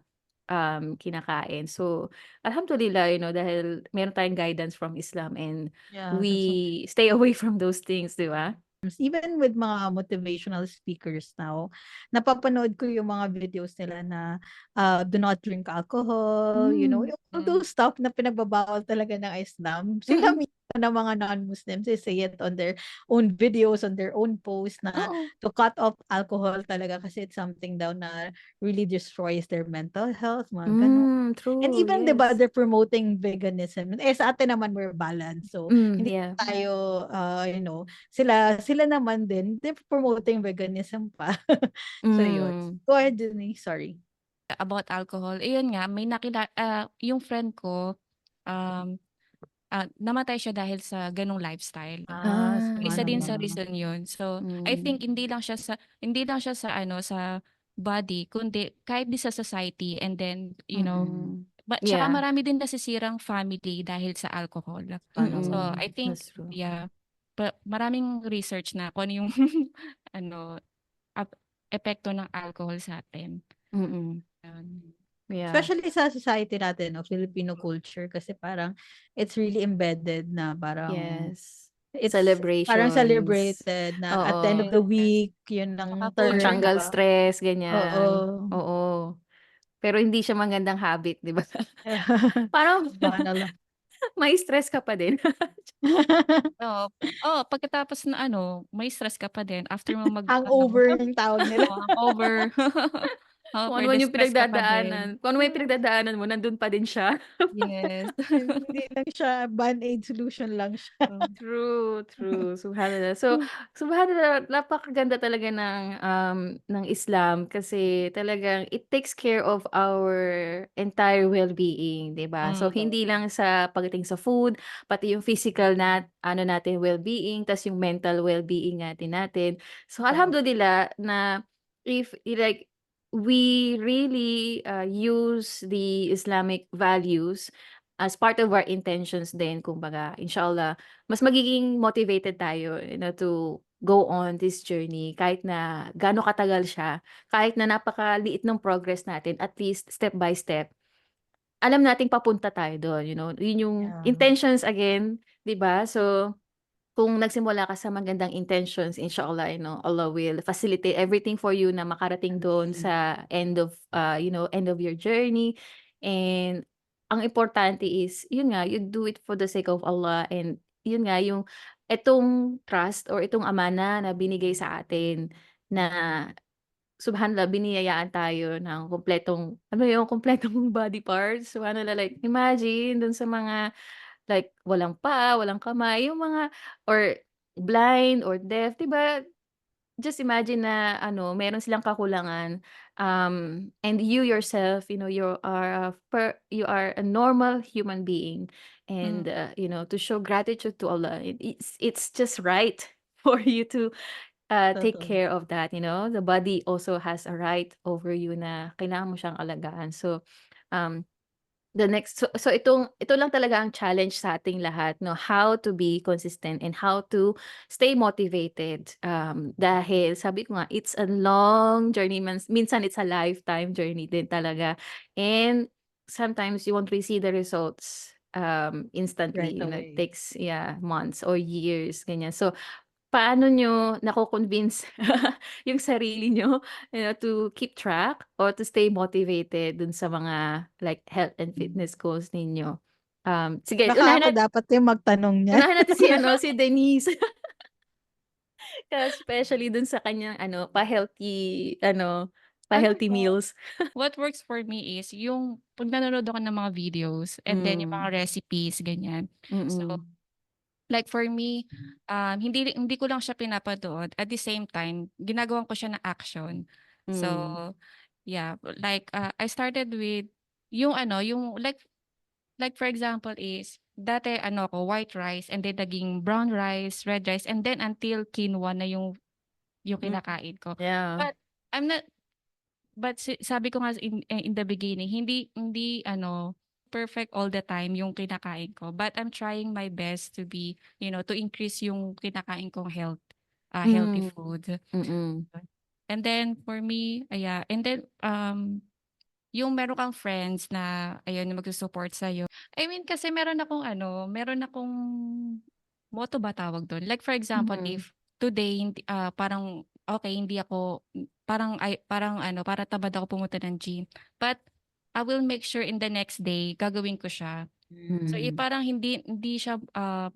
kinakain. So, alhamdulillah, dahil meron tayong guidance from Islam and Yeah, that's so true. we stay away from those things, 'di ba? even with mga motivational speakers now, napapanood ko yung mga videos nila na do not drink alcohol, Mm. all those stuff na pinagbabawal talaga ng Islam. Sila Mm. mismo ng mga non-Muslims, they say it on their own videos, on their own posts na Oo. to cut off alcohol talaga kasi it's something daw na really destroys their mental health, mga ganun. And True, even, di ba, yes. they're promoting veganism. Sa atin naman, we're balanced. So, hindi Yeah. tayo, sila naman din, they're promoting veganism pa. So, yun. Mm. Go ahead, Denise. Sorry. About alcohol, ayun nga, yung friend ko, um, namatay siya dahil sa ganong lifestyle. Isa din sa Subhanallah. reason yun. So, I Mm. think hindi lang siya sa sa body, kundi kahit din sa society, and then, tsaka Yeah. marami din nasisirang family dahil sa alcohol. So, Subhanallah. I think, That's true. yeah, maraming research na kung ano yung ano, epekto ng alcohol sa atin. Mm. Yun. Yeah. Especially sa society natin, Filipino culture, kasi parang it's really embedded na parang Yes. it's parang Celebrations. celebrated na at the end of Oo. the Yes. week, yun ang Tsaka To food, term, di tanggal ba? stress, Oo. ganyan. Oo. Pero hindi siya magandang habit, di ba? Parang Subhanallah. may stress ka pa din. Oo. Oo, pagkatapos na may stress ka pa din after mo Hangover yung tawag nila. hangover. Oo, Kung ano for man the yung stress ka pa din. pinagdadaanan. Kung ano man yung pinagdadaanan mo, nandun pa din siya. Yes. Hindi lang siya band-aid solution lang siya. True, true. Subhanallah. So, subhanallah, napakaganda talaga ng Islam kasi talagang it takes care of our entire well-being, 'di ba? So, hindi lang sa pagdating sa food, pati yung physical na ano natin well-being, tas yung mental well-being natin. So, alhamdulillah na if like we really use the Islamic values as part of our intentions din, kumbaga, inshallah, mas magiging motivated tayo, to go on this journey kahit na gaano katagal siya, kahit na napakaliit ng progress natin, at least step by step, alam nating papunta tayo doon, yun yung Yeah. intentions again, 'di ba? So, kung nagsimula ka sa magandang intentions, inshallah, Allah will facilitate everything for you na makarating doon sa end of your journey. And ang importante is, yun nga, you do it for the sake of Allah, and yun nga, yung itong trust or itong amana na binigay sa atin na subhanallah, biniyayaan tayo ng kumpletong body parts. Subhanallah, like imagine dun sa mga like walang paa, walang kamay, yung mga or blind or deaf, 'di ba? Just imagine na meron silang kakulangan, and you yourself, you are a normal human being, and to show gratitude to Allah, it's just right for you to take Totoo. care of that. The body also has a right over you na kailangan mo siyang alagaan. So, um, ito lang talaga ang challenge sa ating lahat, no, how to be consistent and how to stay motivated, dahil sabi ko nga, it's a long journey, minsan it's a lifetime journey din talaga, and sometimes you won't really see the results Right instantly, it away. takes, yeah, months or years, ganyan. So, paano niyo nako-convince yung sarili niyo, to keep track or to stay motivated dun sa mga like health and fitness goals ninyo? Sige, Baka ako dapat yung magtanong niyan. unahin natin si Denise. Especially dun sa kanyang pa-healthy meals. What works for me is yung 'pag nanonood ako ng mga videos, and then yung Hmm, mga recipes, ganyan. So, mm. like for me, hindi ko lang siya pinapanood, at the same time ginagawan ko siya ng action. So, Hmm, yeah, like, I started with yung like for example is dati ako white rice, and then naging brown rice, red rice, and then until quinoa na yung hmm, kinakain ko. yeah. But I'm not sabi ko nga in the beginning, hindi perfect all the time yung kinakain ko. But I'm trying my best to be, to increase yung kinakain kong healthy Hmm, food. mm. And then for me, and then yung meron kang friends na ayun na magsu-support sa'yo. I mean kasi meron akong motto ba tawag dun? Like for example, Mhm, if today parang okay, hindi ako parang ano, parang tamad ako pumunta ng gym. But I will make sure in the next day gagawin ko siya. So, Mm. parang hindi siya,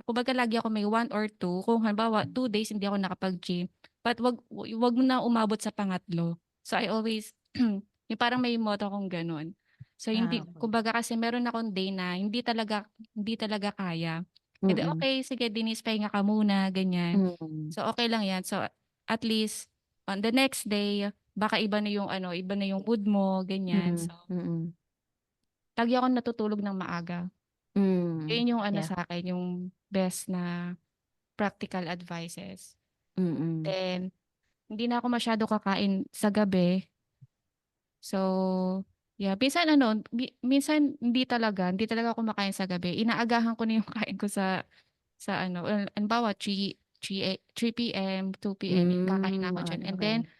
kumbaga lagi ako may 1 or 2 kung halimbawa 2 days hindi ako nakapag-gym, but wag mo na umabot sa pangatlo. So, I always yung parang may motto akong gano'n. So, hindi Okay. kumbaga kasi meron akong day na hindi talaga kaya. Eh, di Mm. okey sige Denise pahinga ka muna, ganyan. Mm. So, okey lang 'yan. So, at least on the next day baka iba na yung ano, iba na yung mood mo, ganyan. Mm. So, Mm. lagi akong natutulog ng maaga. Hmm. Yun yung ano Yeah. sa'kin, yung best na practical advices. Mm. Then, hindi na ako masyado kakain sa gabi. So, yeah, minsan ano, minsan hindi talaga ako kumakain sa gabi. Inaagahan ko na yung kain ko sa ano, halimbawa 3 PM, 2 PM, kakain na Hmm, ako diyan. And then okey.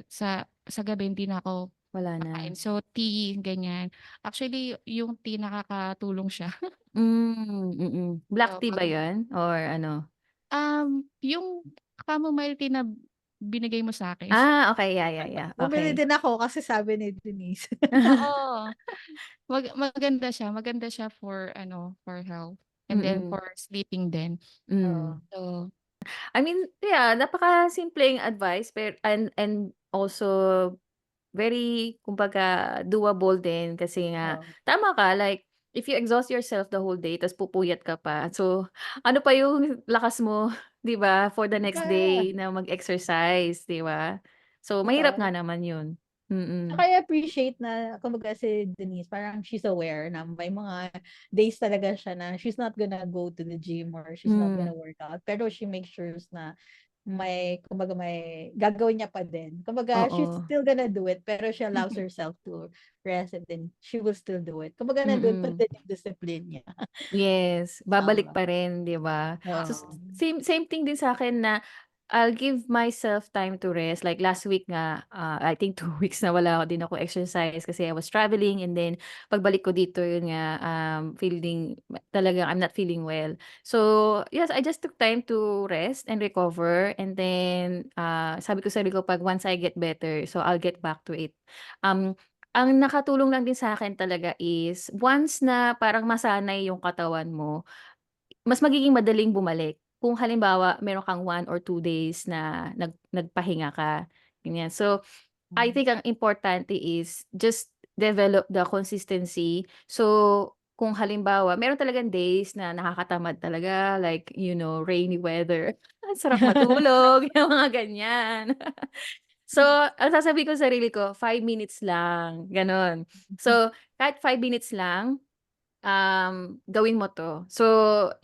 sa gabi hindi na ako Wala na. kakain. So, tea, ganyan. Actually, yung tea nakakatulong siya. Black So, tea ba 'yun or ano? Yung chamomile tea na binigay mo sa'kin. Okey. Yeah, Bumili okey. din ako kasi sabi ni Denise. Oo, maganda siya for ano, for health and then Mm. for sleeping din. Oo. Hmm. So, I mean, yeah, napakasimpleng advice and also very kumbaga doable din kasi nga Oo. tama ka, like if you exhaust yourself the whole day ta's pupuyat ka pa, so ano pa yung lakas mo, 'di ba, for the next Tsaka day na mag-exercise, 'di ba? So mahirap totoo. nga naman yun. Tsaka Mm. I appreciate na kumbaga si Denise parang she's aware na may mga days talaga siya na she's not gonna go to the gym or she's not Hmm. gonna work out. Pero she makes sure na kumbaga may gagawin niya pa din. Kumbaga she's Oo. still gonna do it pero she allows herself to rest and then she will still do it. Kumbaga nandun pa Mm. din yung discipline niya. Yes, babalik Oo. pa rin, 'di ba? So, Oo. same thing din sa'kin na I'll give myself time to rest. Like last week nga, I think 2 weeks na wala din ako exercise kasi I was traveling and then pagbalik ko dito yun nga, feeling talagang I'm not feeling well. So, yes, I just took time to rest and recover and then, sabi ko sa sarili ko 'pag once I get better, so I'll get back to it. Um, ang nakatulong lang din sa'kin talaga is once na parang masanay yung katawan mo, mas magiging madaling bumalik. Kung halimbawa meron kang 1 or 2 days na nagpahinga ka, ganyan. So, I think ang importante is just develop the consistency. So, kung halimbawa meron talagang days na nakakatamad talaga like, rainy weather, ang sarap matulog, yung mga ganyan. So, ang sasabihin ko sa sarili ko, 5 minutes lang, gano'n. So, kahit 5 minutes lang, gawin mo 'to. So,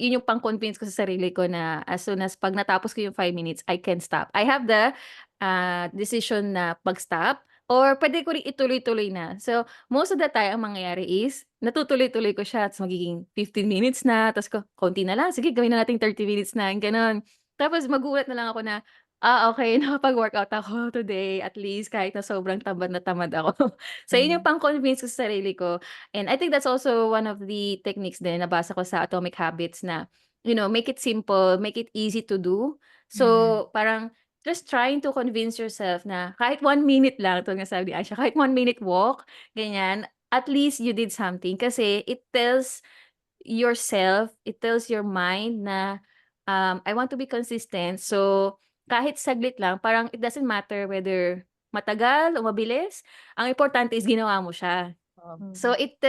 yun yung pang-convince ko sa sarili ko na as soon as 'pag natapos ko yung 5 minutes, I can stop. I have the, decision na mag-stop or puwede ko ring ituloy-tuloy na. So, most of the time ang mangyayari is natutuloy-tuloy ko siya ta's magiging 15 minutes na ta's konti na lang, sige gawin na nating 30 minutes na, gano'n. Tapos magugulat na lang ako na, okey nakapag-workout ako today at least kahit na sobrang tamad na tamad ako. So, yun yung Mm. pang-convince ko sa sarili ko. And I think that's also one of the techniques din nabasa ko sa Atomic Habits na, make it simple, make it easy to do. Mm. So, parang just trying to convince yourself na kahit 1 minute lang, tulad nga sabi ni Aisha, kahit 1 minute walk, ganyan, at least you did something. Kasi it tells your mind na, I want to be consistent. So, kahit saglit lang, parang it doesn't matter whether matagal o mabilis, ang importante is ginawa mo siya. So Mm. it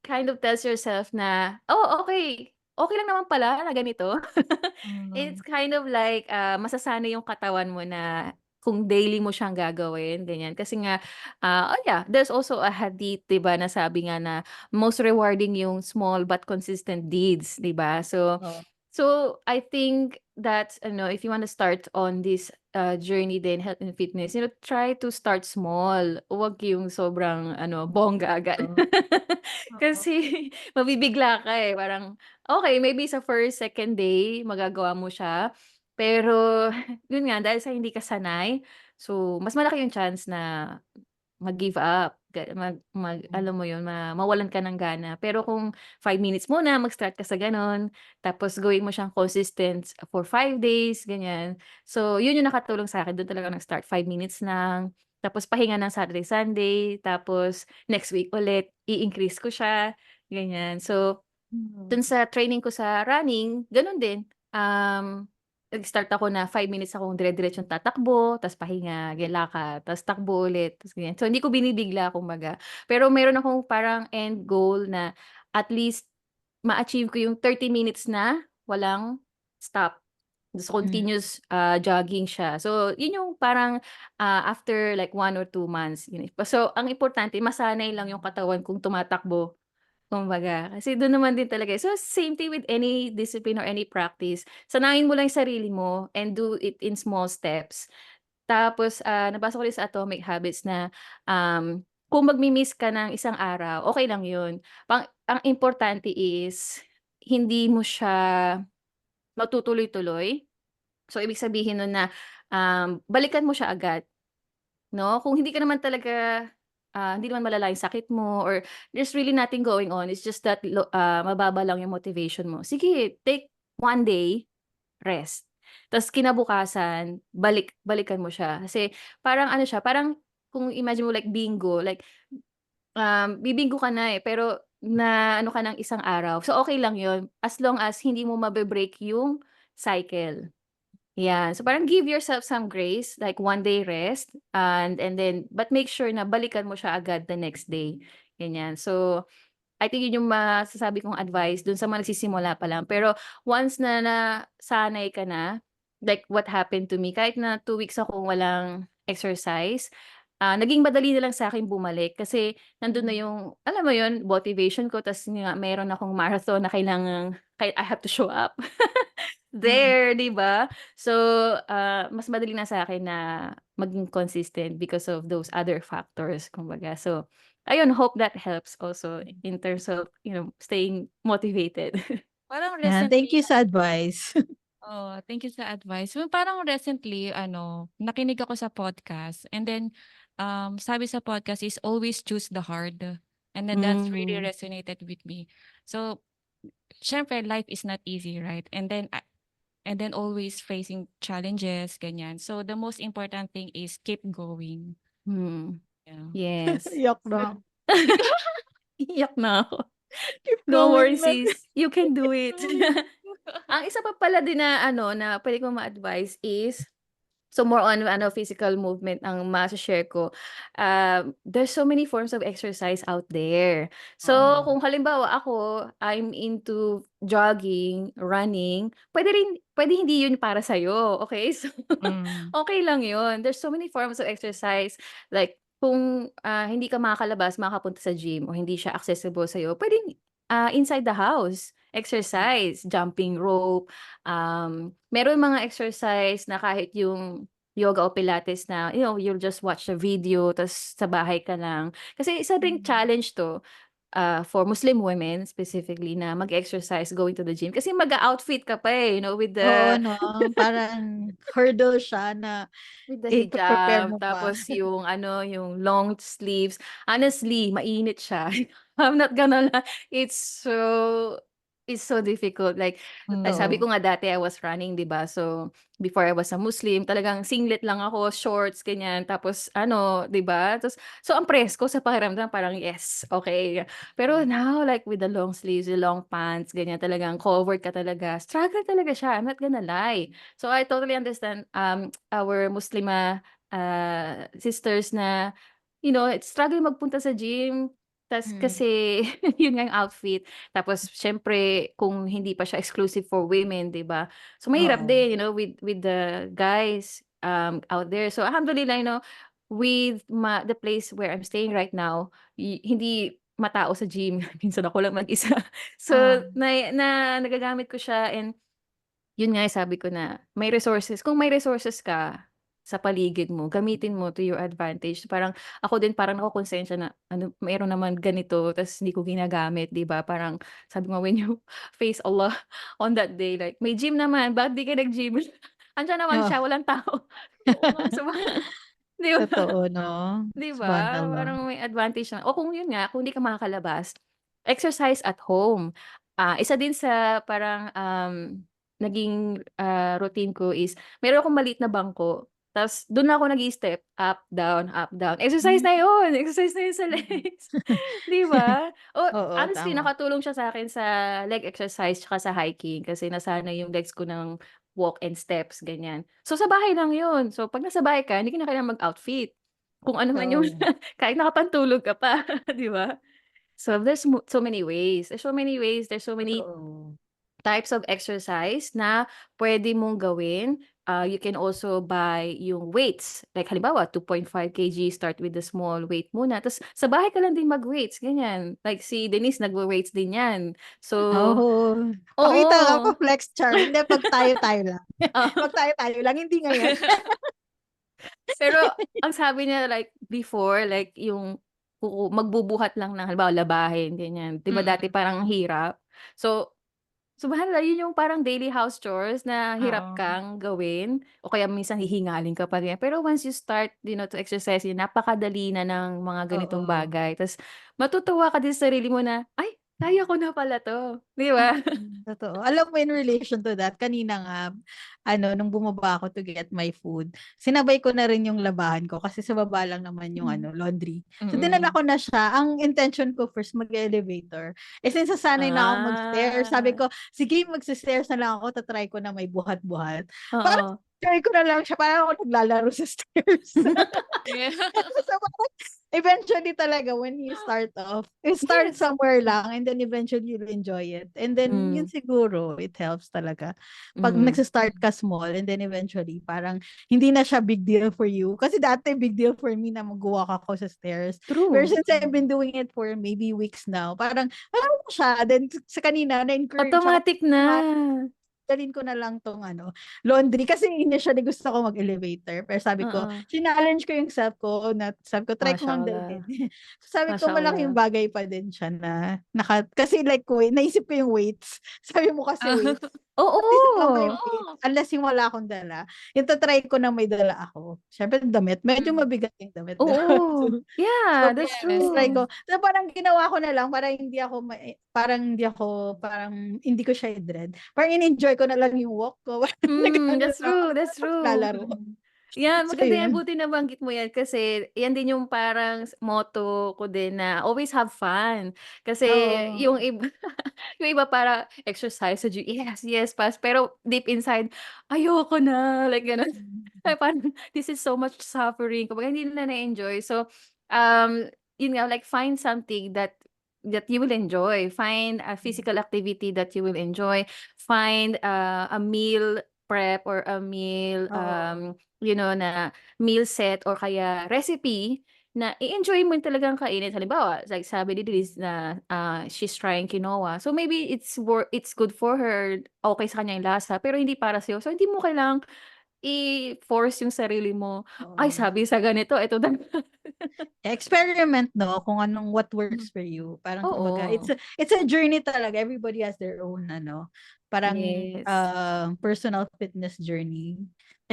kind of tells yourself na, "Oh, okay. Okay lang naman pala na ganito." It's Mm. kind of like, masasanay yung katawan mo na kung daily mo siyang gagawin, ganyan. Kasi nga, yeah, there's also a hadith, 'di ba, na sabi nga na most rewarding yung small but consistent deeds, 'di ba? Oo. So I think that if you want to start on this journey din, health and fitness, try to start small. Huwag yung sobrang bongga agad. Oo. Oo. Kasi mabibigla ka eh. Parang, okay, maybe sa first, second day, magagawa mo siya. Pero, yun nga, dahil sa hindi ka sanay, so, mas malaki yung chance na mag-give up. alam mo yun, mawalan ka ng gana. Pero kung 5 minutes muna, mag-start ka sa gano'n, tapos gawin mo siyang consistent for 5 days, ganyan. So, yun yung nakatulong sa akin. Do'n talaga nag-start, 5 minutes lang, tapos pahinga ng Saturday, Sunday, tapos next week ulit i-increase ko siya, ganyan. So, dun sa training ko sa running, gano'n din. Nag-start ako na 5 minutes akong dire-diretsong tatakbo, ta's pahinga, lakad, ta's takbo ulit, ta's ganyan. So, hindi ko binibigla kumbaga. Pero meron akong parang end goal na at least ma-achieve ko yung 30 minutes na walang stop. Ta's continuous, jogging siya. So, yun yung parang, after like 1 or 2 months, yun. So, ang importante masanay lang yung katawan kong tumatakbo. Kumbaga, kasi dun naman din talaga, so same thing with any discipline or any practice, sanayin mo lang yung sarili mo and do it in small steps. Tapos, nabasa ko rin sa Atomic Habits na, kung magmi-miss ka ng isang araw, okey lang yun. Ang importante is hindi mo siya matutuloy-tuloy. So, ibig sabihin nun na, balikan mo siya agad. 'No, kung hindi ka naman talaga, hindi naman malala yung sakit mo or there's really nothing going on, it's just that mababa lang yung motivation mo, sige take 1 day rest. Ta's kinabukasan balikan mo siya. Kasi parang ano siya, parang kung imagine mo like bingo, like, bibinggo ka na, pero naano ka ng isang araw, so okey lang yun as long as hindi mo mabe-break yung cycle. Yeah, so parang give yourself some grace, like 1 day rest, and then but make sure na balikan mo siya agad the next day, ganyan. So, I think yun yung masasabi kong advice dun sa mga nagsisimula pa lang. Pero once na nasanay ka na, like what happened to me, kahit na 2 weeks akong walang exercise, naging madali na lang sa'kin bumalik kasi nandun na yung, alam mo yun, motivation ko ta's nga meron akong marathon na kailangang I have to show up. Mm. There, 'di ba? So, mas madali na sa'kin na maging consistent because of those other factors kumbaga. So, ayun, hope that helps also in terms of, staying motivated. Parang Yeah, thank recently you sa advice. thank you sa advice. Yung parang recently nakinig ako sa podcast and then, sabi sa podcast is always choose the hard, and then that's really Hmm, resonated with me. So, siyempre life is not easy, right? And then always facing challenges, ganyan. So, the most important thing is keep going. hmm. Yeah. Yes. Iyak na. Iyak na ako. Keep Don't worry going lang. sis, you can do Keep it. going. Ang isa pa pala din na ano, na puwede kong ma-advice is, so more on physical movement ang share ko. There's so many forms of exercise out there. So, Oo. kung halimbawa ako, I'm into jogging, running, puwede hindi yun para sa'yo, okey? So, Hmm, okey lang yun. There's so many forms of exercise, like kung, hindi ka makakapunta sa gym o hindi siya accessible sa'yo, puwedeng, inside the house, exercise, jumping rope, meron mga exercise na kahit yung yoga o pilates na, you'll just watch the video ta's sa bahay ka lang. Kasi isa ding Mm. challenge 'to, for Muslim women specifically na mag-exercise, going to the gym kasi mag-a-outfit ka pa, with Oo the 'no, parang hurdle siya na i-pe-prepare hijab, mo pa. tapos yung yung long sleeves. Honestly, mainit siya. I'm not gonna lie, it's so difficult. Like, sabi Oo. ko nga dati I was running, 'di ba? So, before I was a Muslim, talagang singlet lang ako, shorts, ganyan. Tapos 'di ba? So ang presko sa pakiramdam parang, yes, okay. Pero now, like with the long sleeves, the long pants, ganyan, talagang covered ka talaga. Struggle talaga siya, I'm not gonna lie. So I totally understand, our Muslima, sisters na, struggle magpunta sa gym, Mm. kasi yun nga yung outfit. Tapos siyempre kung hindi pa siya exclusive for women, 'di ba? So mahirap Oo. din, with the guys, out there. So alhamdulillah, with the place where I'm staying right now, hindi matao sa gym, minsan ako lang mag-isa. So Ah. nagagamit ko siya, and yun nga, sabi ko na kung may resources ka sa paligid mo, gamitin mo to your advantage. Parang ako din, parang nakokonsensya na ano, meron naman ganito ta's hindi ko ginagamit, 'di ba? Parang sabi ko nga, when you face Allah on that day, like, "May gym naman, bakit 'di ka nag-gym?" Andiyan naman Oh. siya, walang tao. Oo nga, sabagay. 'Di ba? Totoo 'no? 'Di ba? Subhanallah. Parang may advantage na o kung yun nga, kung hindi ka makakalabas, exercise at home. Isa din sa parang, naging, routine ko is meron akong maliit na bangko, ta's dun lang ako nag-i-step, up, down, up, down. Exercise Hmm. na yun, exercise na yun sa legs, 'di ba? Oo, Honestly tama. nakatulong siya sa'kin sa leg exercise tsaka sa hiking kasi nasanay yung legs ko ng walk and steps, ganyan. So, sa bahay lang yun. So, 'pag nasa bahay ka, hindi ko na kailangang mag-outfit. Kung ano man yung Oo, kahit nakapantulog ka pa, 'di ba? So, so many ways. There's so many totoo. types of exercise na puwede mong gawin. You can also buy yung weights. Like halimbawa 2.5 kg, start with the small weight muna ta's sa bahay ka lang din mag-weights, ganyan. Like si Denise nagwe-weights din 'yan. So Oo. Pakita ka oo, pa-flex charm. Hindi, 'pag tayo-tayo lang. oo. 'Pag tayo-tayo lang, hindi ngayon. Pero ang sabi niya like before, like yung magbubuhat lang ng halimbawa labahin, ganyan. 'Di ba dati Mm. parang ang hirap? So, subhanallah yun yung parang daily house chores na hirap Oo. kang gawin o kaya minsan hihingalin ka pa ganyan. Pero once you start, to exercise, napakadali na ng mga ganitong Oo. bagay. Ta's matutuwa ka din sa sarili mo na, "Ay, kaya ko na pala 'to." 'Di ba? Totoo. Alam mo, in relation to that, kanina nga, nung bumaba ako to get my food, sinabay ko na rin yung labahan ko kasi sa baba lang naman yung Hmm. laundry. So dinala Mm. ko na siya. Ang intention ko first mag-elevator. Since nasanay na ako mag-stairs, sabi Ah, ko, sige, magsi-stairs na lang ako, ta-try ko na may buhat-buhat. Parang oo. try ko na lang siya, parang ako naglalaro sa stairs. Yeah. So, parang eventually talaga when you start off, you start Yes. somewhere lang and then eventually you'll enjoy it. And then yun Hmm, siguro, it helps talaga. Pag hmm. nagsa-start ka small and then eventually parang hindi na siya big deal for you. Kasi dati big deal for me na mag-walk ako sa stairs. Pero True. since I've been doing it for maybe weeks now, parang alam mo siya. Then sa kanina, na-encourage ako, Automatic na. dalhin ko na lang 'tong laundry kasi initially gusto ko mag-elevator pero sabi ko, Oo. challenge ko yung self ko na sabi ko, "Try ko ngang dalhin." Mashallah, So sabi ko malaking mashallah. bagay pa din siya na kasi like naisip ko yung weights. Sabi mo kasi weights, naisip ko may Oo. weights unless yung wala akong dala, yung ta-try ko na may dala ako. Siyempre damit, medyo Mm. mabigat yung damit, 'di ba? Oo. So Yeah, that's Yes. try ko. true. So parang ginawa ko na lang para hindi ko siya i-dread. Parang in-enjoy ko na lang yung walk ko. Nag-ano That's lang ako, true, that's tapos true. lalaro. Yan, So maganda yan, yun. buti nabanggit mo yan kasi yan din yung parang motto ko din na always have fun. Kasi Oo. yung iba yung iba para exercise sa gym, yes, yes, pero deep inside, ayoko na, like gano'n. Ay parang this is so much suffering, kumbaga hindi nila na-enjoy. So, yun nga, like find something that you will enjoy, find a physical activity that you will enjoy, find a meal prep or a meal, Oo. na meal set or kaya recipe na i-enjoy mo talagang kainin. Halimbawa, like sabi ni Denise na, she's trying quinoa. So maybe it's good for her, okey sa kanya yung lasa, pero hindi para sa'yo. So hindi mo kailangang i-force yung sarili mo, "Ay Oo. sabi sa ganito eto na." Experiment 'no, kung what Hmm. works for you. Parang kumbaga Oo, it's a journey talaga. Everybody has their own parang, yes. personal fitness journey.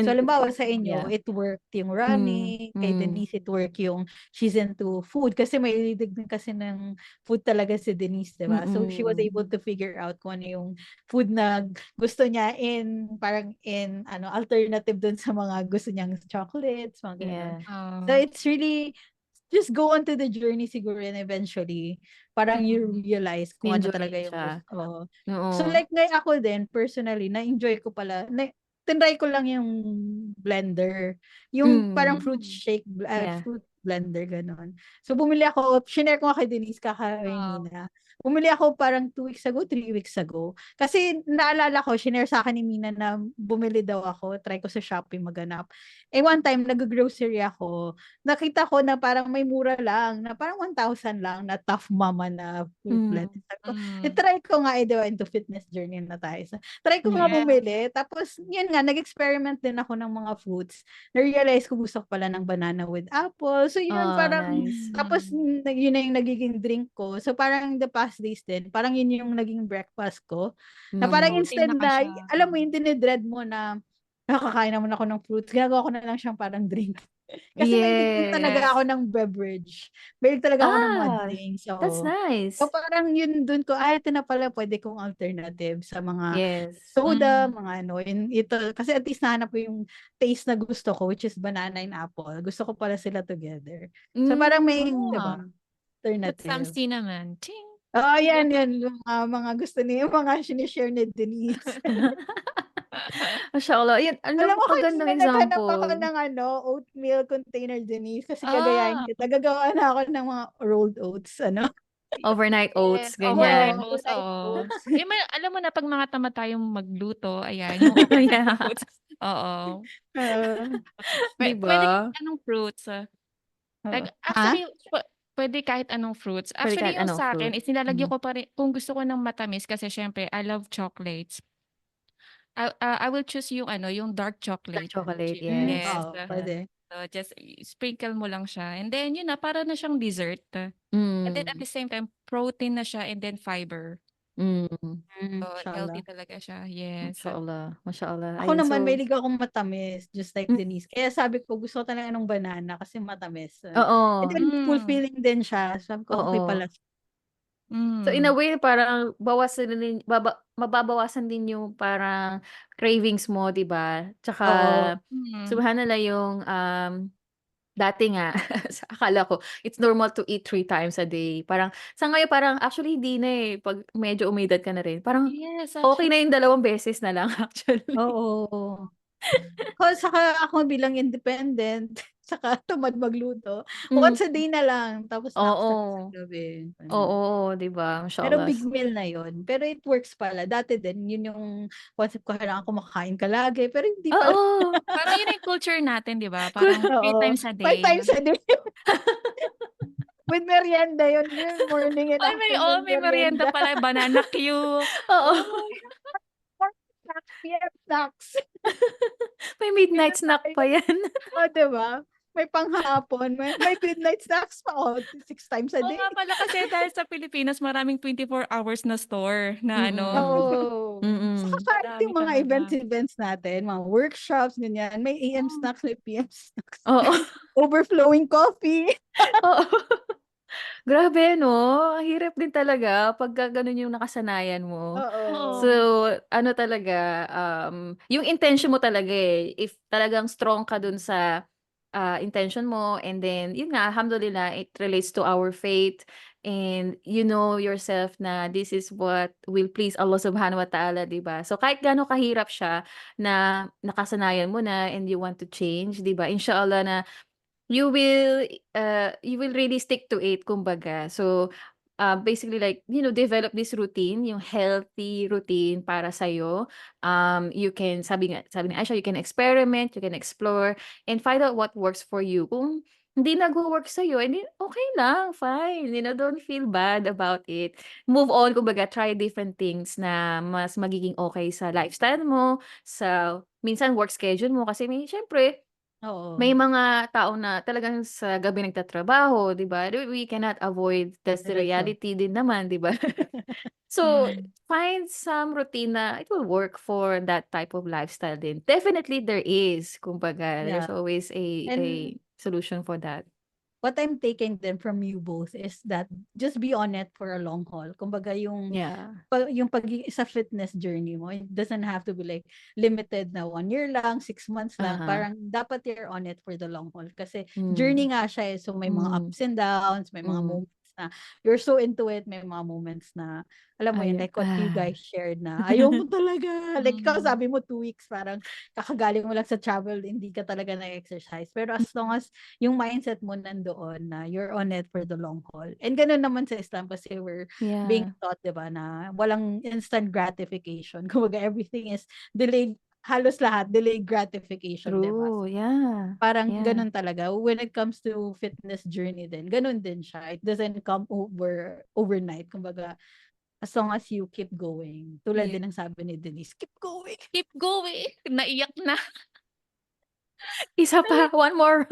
So And halimbawa sa inyo, yeah. it worked yung Hmm, running, kay hmm. Denise it worked yung she's into food kasi mahilig din kasi ng food talaga si Denise, 'di ba? So she was able Mm. to figure out kung ano yung food na gusto niya parang alternative dun sa mga gusto niyang chocolates, mga gano'n. Yeah. So Oo. it's really just go on to the journey siguro and eventually parang you Mm. realize kung ano Enjoy talaga yung siya, gusto. So oo. like ako din personally na-enjoy ko pala tinry ko lang yung blender, yung parang Hmm, yeah. fruit blender gano'n. So bumili ako, shinare ko nga kay Denise Oo. kakanina. Bumili ako parang 2 weeks ago, 3 weeks ago. Kasi naalala ko, shinare sa'kin ni Mina na bumili daw ako, try ko sa Shopee maganap. One time nag-grocery ako, nakita ko na parang may mura lang, na parang 1,000 lang na Tough Mama na fruit Hmm, blender. Sabi ko, Hmm. try ko nga, 'di ba, into fitness journey na tayo. So, try ko nga mm. Yes. bumili, tapos yun nga, nag-experiment din ako ng mga fruits. Na-realize ko gusto ko pala ng banana with apple. So yun, Oh, parang nice. tapos Hmm. yun na yung nagiging drink ko. So parang the past days din, parang yun yung naging breakfast ko. Na parang Routine instead na na, siya. alam mo yung dinidread mo na nakakain naman ako ng fruits, ginagawa ko na lang siyang parang drink. Kasi mahilig din talaga ako Yes. ng beverage. Mahilig talaga ako ng mga Ah, drinks, that's oo. So, nice. parang yun dun ko, ito na pala puwede kong alternative sa mga Yes. soda, Mm. mga ano, ito kasi at least nahanap ko yung taste na gusto ko, which is banana and apple. Gusto ko pala sila together. So, parang may, Hmm. 'di ba, Oh, put some alternative. cinnamon. Ching! Oo, Yeah. yan, yung mga gusto niya, yung mga shine-share ni Denise. Mashallah, yun Alam alam mo mo kagandang kanina naghanap ako example. ng oatmeal container, Denise, kasi gagayahin Ah, kita. Gagawa na ako ng mga rolled oats, ano. Overnight yes, oats, overnight Oo, ganyan. oats, overnight oo. oats. Alam mo na 'pag mga tamad tayong magluto, ayan, yung overnight Yeah, oats, oo. Oo, 'di Puwede ba? kahit anong fruits, oo. Ha? actually puwede kahit anong fruits. Puwede kahit Actually, yung anong sa'kin fruit. is nilalagyan Hmm, ko pa rin kung gusto ko ng matamis kasi siyempre I love chocolates. I will choose yung yung dark dark chocolate chocolate, chip, yes. yes. Oo, puwede. So, just sprinkle mo lang siya and then yun na, para na siyang dessert. And then at Hmm, the same time, protein na siya and then fiber. hmm, So, healthy Mashallah. talaga siya, yes. mashallah, mashallah. Ako Ayun, naman so mahilig akong matamis, just like hmm, Denise. Kaya sabi ko gusto ko talaga ng banana kasi matamis. And oo, then Hmm, fulfilling din siya. Sabi ko, okey oo. pala. So in a hmm. way parang bawasan na din mababawasan din yung parang cravings mo, 'di ba? Tsaka Oo, Hmm. subhanallah yung, dati nga akala ko it's normal to eat 3 times a day. Parang sa ngayon parang actually hindi na, 'pag medyo umidad ka na rin. Parang Yes, okey actually. na yung 2 beses na lang actually. oo. Saka ako bilang independent, saka tamad magluto, Hmm, once a day na lang, tapos snacks na lang sa oo. gabi, gano'n. Oo, 'di ba? Pero Mashallah. big meal na yun, pero it works pala. Dati din yun yung concept ko, kailangan kumakain ka lagi, pero hindi pala. Oo, Parang yun na yung culture natin, 'di ba? kul Parang three Oo, times a 5 day. times a day. With merienda yun, morning and Ay, afternoon may merienda merienda. pala, banana Q. oo. Oh, Morning snacks, PM snacks. May Dito midnight snack tayo. pa yan. Oh, 'di ba? May panghapon, may midnight snacks pa, 6 times a oo day. nga pala kasi dahil sa Pilipinas maraming 24 hours na store na Mm, Saka mm. kahit marami yung mga talaga. events natin, mga workshops, ganyan, may AM Hmm, snacks, may PM snacks, Oo, overflowing coffee. oo. Grabe 'no, ang hirap din talaga pagka gano'n yung nakasanayan mo. So, Oo. oo. ano talaga, yung intention mo talaga, if talagang strong ka dun sa, intention mo and then yun nga, alhamdulillah it relates to our faith and you know yourself na this is what will please Allah Subhanahu wa Ta'ala, 'di ba? So, kahit gaano kahirap siya na nakasanayan mo na and you want to change, 'di ba, inshallah na you will really stick to it kumbaga. So, basically like, develop this routine, yung healthy routine para sa'yo. You can sabi ni Aisha, you can experiment, you can explore, and find out what works for you. Kung hindi nagwo-work sa'yo, edi okey lang, fine, don't feel bad about it. Move on, kumbaga try different things na mas magiging okey sa lifestyle mo, sa minsan work schedule mo kasi siyempre may Oo, mga tao na talagang sa gabi nagtatrabaho, 'di ba? We cannot avoid, that's the diretso. reality din naman, 'di ba? So, Hmm, find some routine na it will work for that type of lifestyle din. Definitely there is, kumbaga, Yeah, there's always a and solution for that. what I'm taking then from you both is that just be on it for a long haul. Kumbaga Yeah. yung sa fitness journey mo, it doesn't have to be like limited na 1 year lang, 6 months lang. Uh-huh. Parang dapat you're on it for the long haul. Kasi Hmm. journey nga siya, so may mga Hmm. ups and downs, may mga Hmm. moments na you're so into it, may mga moments na, alam mo yun, Ay like what you guys shared na, ayaw mo talaga. Like ikaw hmm. sabi mo 2 weeks, parang kakagaling mo lang sa travel, hindi ka talaga na-exercise. Pero as long as yung mindset mo nandoon na you're on it for the long haul. And ganun naman sa Islam kasi we're being Yeah. taught, 'di ba, na walang instant gratification. Kumbaga everything is delayed, halos lahat delayed gratification, 'di ba? True, yeah. Parang Yeah. ganun talaga when it comes to fitness journey din. Ganun din siya. It doesn't come overnight. Kumbaga as long as you keep going. Tulad Yeah. din ng sabi ni Denise, keep going. Keep going, naiyak na. Isa pa, one more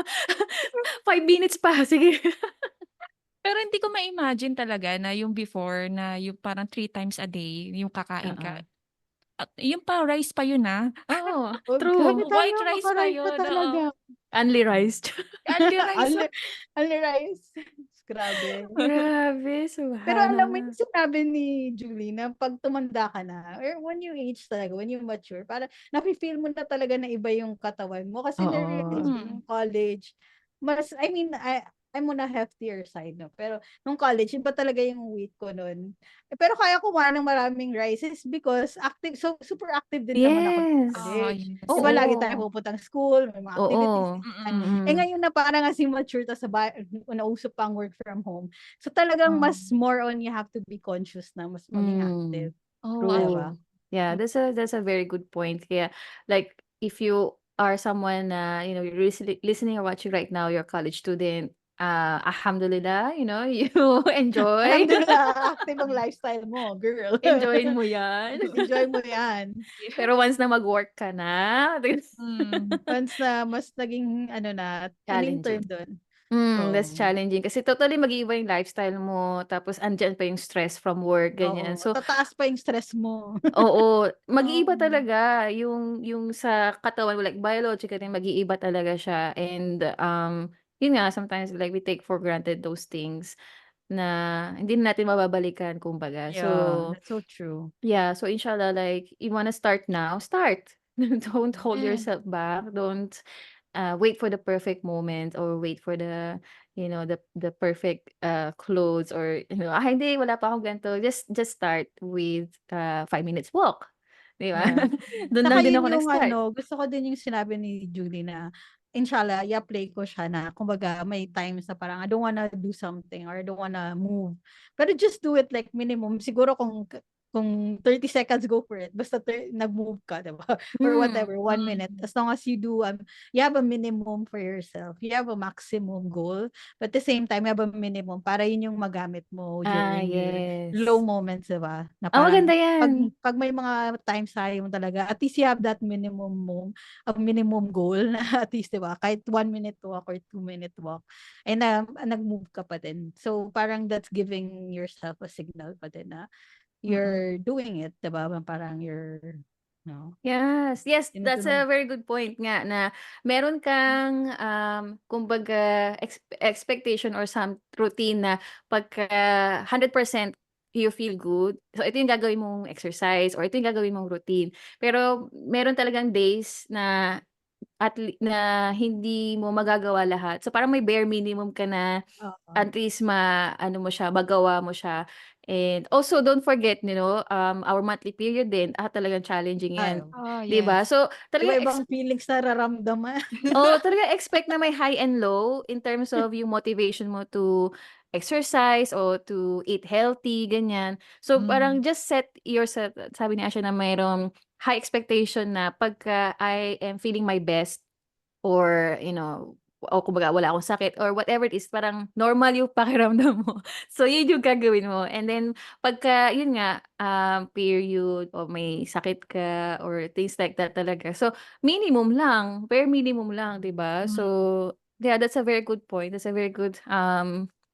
5 minutes pa, sige. Pero hindi ko ma-imagine talaga na yung before na yung parang 3 times a day yung kakain ka. Oo. At yung pa rice pa yun, ah. Oo, Oh, True. grabe tayo, White rice pa maka-rice pa yun, oo. talaga. Only rice. Only rice. Only only rice. Grabe. Grabe, Pero alam mo yung subhanallah. sinabi ni Julie na 'pag tumanda ka na or when you age talaga, when you mature, parang nafi-feel mo na talaga na iba yung katawan mo kasi na-realize Oo. ko nung college, I mean, I'm on a heftier side 'no, pero nung college iba talaga yung weight ko nun. Pero kaya kumain ng maraming rices because super active din naman ako nung Yes. Oo, college. yes. 'Di ba lagi Oo. tayong pumupuntang school, may mga activities, Oo. ganyan. Mm. Mm. Ngayon na parang as you mature tas nauso pa ang work from home, so talagang mas more on you have to be conscious na mas maging Mm. active, Oh, 'di True. ba? Yeah, that's a very good point. Kaya like if you are someone na, you're listening or watching right now, you're a college student, alhamdulillah, you enjoy. Alhamdulillah, active ang lifestyle mo, girl. Enjoyin mo 'yan. Enjoy mo 'yan. Pero once na mag-work ka na, Once na mas naging ano na, ano yung term challenging. dun? That's Oo. challenging kasi totally mag-iiba yung lifestyle mo tapos andiyan pa yung stress from work, ganyan. Oo, So, tataas pa yung stress mo. oo, mag-iiba Oo. talaga yung sa katawan mo, like biologically mag-iiba talaga siya and, yun nga sometimes like we take for granted those things na hindi na natin mababalikan kumbaga. Yeah, So, that's so true. yeah, so inshallah like you wanna start now, start. Don't hold Yes. yourself back. Don't wait for the perfect moment or wait for the perfect clothes or hindi wala pa akong ganito. Just start with 5 minutes walk. Di ba? Yeah. Doon Saka lang din yun ako yung nag-start. ano, gusto ko din yung sinabi ni Julie na inshallah, i-apply ko siya na kumbaga may times na parang I don't wanna do something or I don't wanna move. Pero just do it like minimum. Siguro kung 30 seconds, go for it. Basta nag-move ka, diba? Or whatever, 1 minute. As long as you do, you have a minimum for yourself. You have a maximum goal. But at the same time, you have a minimum para yun yung magamit mo during your low Yes. moments, diba? Na Maganda parang pag yan. pag may mga times sayang talaga, at least you have that a minimum goal na at least, 'di ba? Kahit 1 minute walk or 2 minute walk. And nag-move ka pa din. So parang that's giving yourself a signal pa din na Mm. you're doing it, 'di ba? Parang you're no, Yes, that's tinutunog. a very good point nga na meron kang, kumbaga expectation or some routine na pagka 100% you feel good, so ito yung gagawin mong exercise or ito yung gagawin mong routine. Pero meron talagang days na na hindi mo magagawa lahat. So parang may bare minimum ka na Oo. at least ano mo siya, magawa mo siya. And also don't forget, our monthly period din, talagang challenging Ay, 'yan, Oh, 'di ba? yes. So talagang iba-ibang feelings nararamdaman. oo, talagang expect na may high and low in terms of yung motivation mo to exercise o to eat healthy, ganyan. So parang just set yourself, sabi ni Asha na mayroong high expectation na pagka I am feeling my best or o kumbaga wala akong sakit or whatever it is, parang normal yung pakiramdam mo. So yun yung gagawin mo and then pagka yun nga, period o may sakit ka or things like that talaga. So minimum lang, bare minimum lang, 'di ba? So yeah, that's a very good point. That's a very good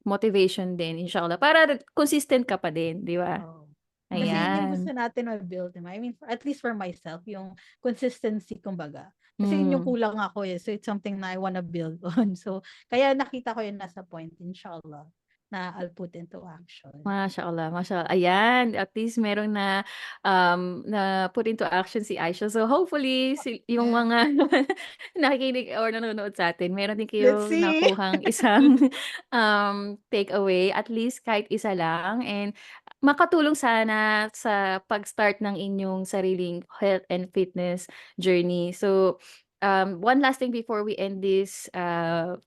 motivation din inshallah para consistent ka pa din, 'di ba? Oo. Kasi yun yung gusto Ayan. natin ma-build, 'di ba? I mean, at least for myself, yung consistency kumbaga. Kasi yun yung Hmm. kulang ako eh. So it's something na I wanna build on. So kaya nakita ko yun nasa point, inshallah, na I'll put into action. Mashallah, mashallah. Ayan, at least meron na put into action si Aisha. So hopefully yung Yes. mga nakikinig or nanonood sa'tin meron din Let's kayong see. nakuhang isang, takeaway, at least kahit isa lang and makatulong sana sa pag-start ng inyong sariling health and fitness journey. So, one last thing before we end this,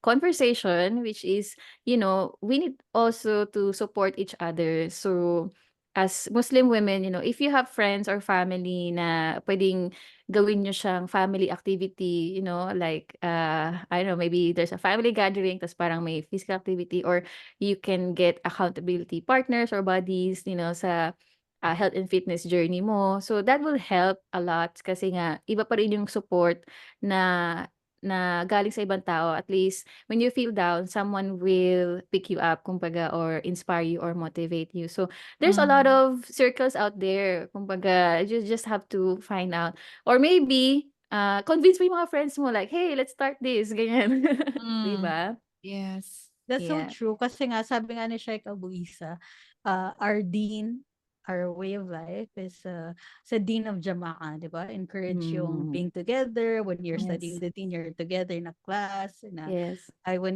conversation, which is we need also to support each other. So, as Muslim women, if you have friends or family na pwedeng gawin nyo siyang family activity, like, I don't know, maybe there's a family gathering, tas parang may physical activity, or you can get accountability partners or buddies, sa health and fitness journey mo. So, that will help a lot kasi nga, iba pa rin yung support na na galing sa ibang tao. At least when you feel down, someone will pick you up, kumbaga, or inspire you or motivate you. So there's a lot of circles out there. Kumbaga, you just have to find out. Or maybe convince mo yung mga friends mo like, "Hey, let's start this," ganyan. 'Di Mm. ba? Yes. That's so Yeah. true. Kasi nga, sabi nga ni Sheikh Abuisa, our dean, our way of life is sa dean of Jama'ah, di ba? Encourage yung Mm. being together. When you're studying Yes. the dean, you're together in a class. Yes. When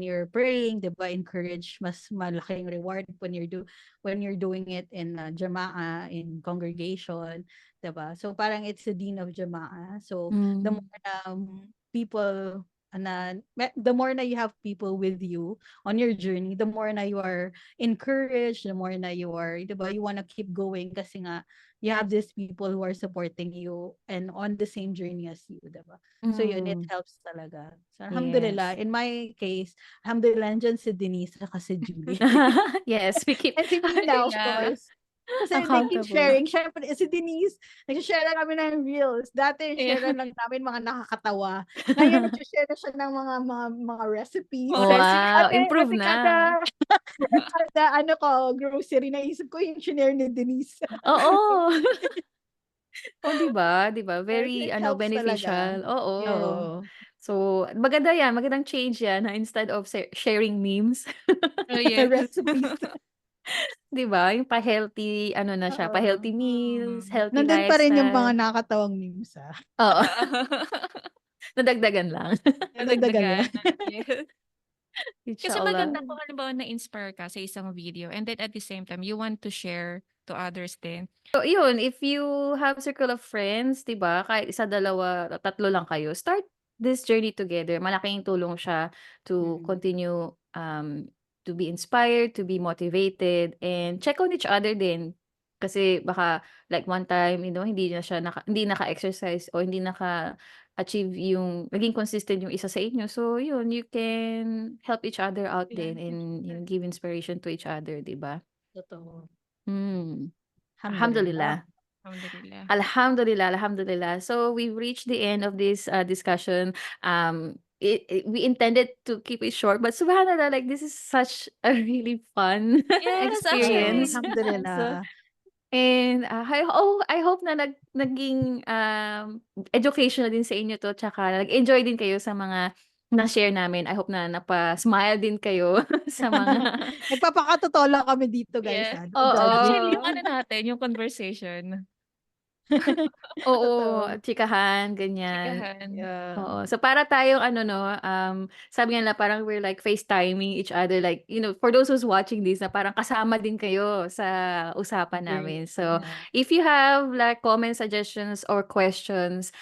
you're praying, di ba? Encourage mas malaking reward when you're doing it in Jama'ah, in congregation, di ba? So parang it's the dean of Jama'ah. So the Mm. more people the more na you have people with you on your journey, the more na you are encouraged, the more na you are, diba, you want to keep going kasi nga you have these people who are supporting you and on the same journey as you, diba? So yun, it Mm. helps talaga. So Yes. alhamdulillah, in my case, alhamdulillah, nandyan si Denise at si Julie. Yes, we keep And si Mina, of Yeah. course. Kasi they keep accountable. sharing. Syempre, si Denise, nag-share na kami ng reels. Dati, Yeah. share lang namin mga nakakatawa. Ngayon, nag-share na siya ng mga recipes. Mga recipe. Wow, improve Ate na. kada grocery, naisip ko yung shinare ni Denise. Oo. Oh, 'di ba? 'Di ba? Yes, Very it helps talaga. beneficial. Oo. Oo. So, maganda 'yan, magandang change 'yan na instead of sharing memes, Oh, yes. Recipes. 'di ba? Yung pa-healthy ano na siya, Oo. pa-healthy meals, Mm. healthy Nandun pa rin yung mga lifestyle. nakakatawang memes, Oo. Nadagdagan lang. Nadagdagan Nadagdagan. lang. Yes. Kasi Inshallah. maganda kung halimbawa na-inspire ka sa isang video and then at the same time, you want to share to others din. So, yun, if you have circle of friends, 'di ba, kahit isa, dalawa, tatlo lang kayo, start this journey together. Malaking tulong siya to Mm. continue, to be inspired, to be motivated, and check on each other din. Kasi baka like one time, hindi naka-exercise o hindi naka-achieve yung naging consistent yung isa sa inyo. So, yun, you can help each other out Yeah, din and, give inspiration to each other, 'di ba? totoo. Hmm. Alhamdulillah. Alhamdulillah. Alhamdulillah. Alhamdulillah, alhamdulillah. So we've reached the end of this discussion. We intended to keep it short, but subhanallah, like this is such a really fun Yes, Oo, actually. experience. Yes. So, alhamdulillah. and I hope na naging educational din sa inyo to, tsaka nag-enjoy din kayo sa mga na-share namin. I hope na napa-smile din kayo sa mga Nagpapakatotoo lang kami dito, guys, Yes. no judging. Actually, yung oo. ano natin, yung conversation. Oo, Totoo. tsikahan, ganyan. Chikahan. Yeah. Oo. So para tayong ano 'no, sabi nga nila parang we're like FaceTiming each other, like, for those who's watching this, na parang kasama din kayo sa usapan Journey. namin. So, Yeah. if you have like comments, suggestions, or questions,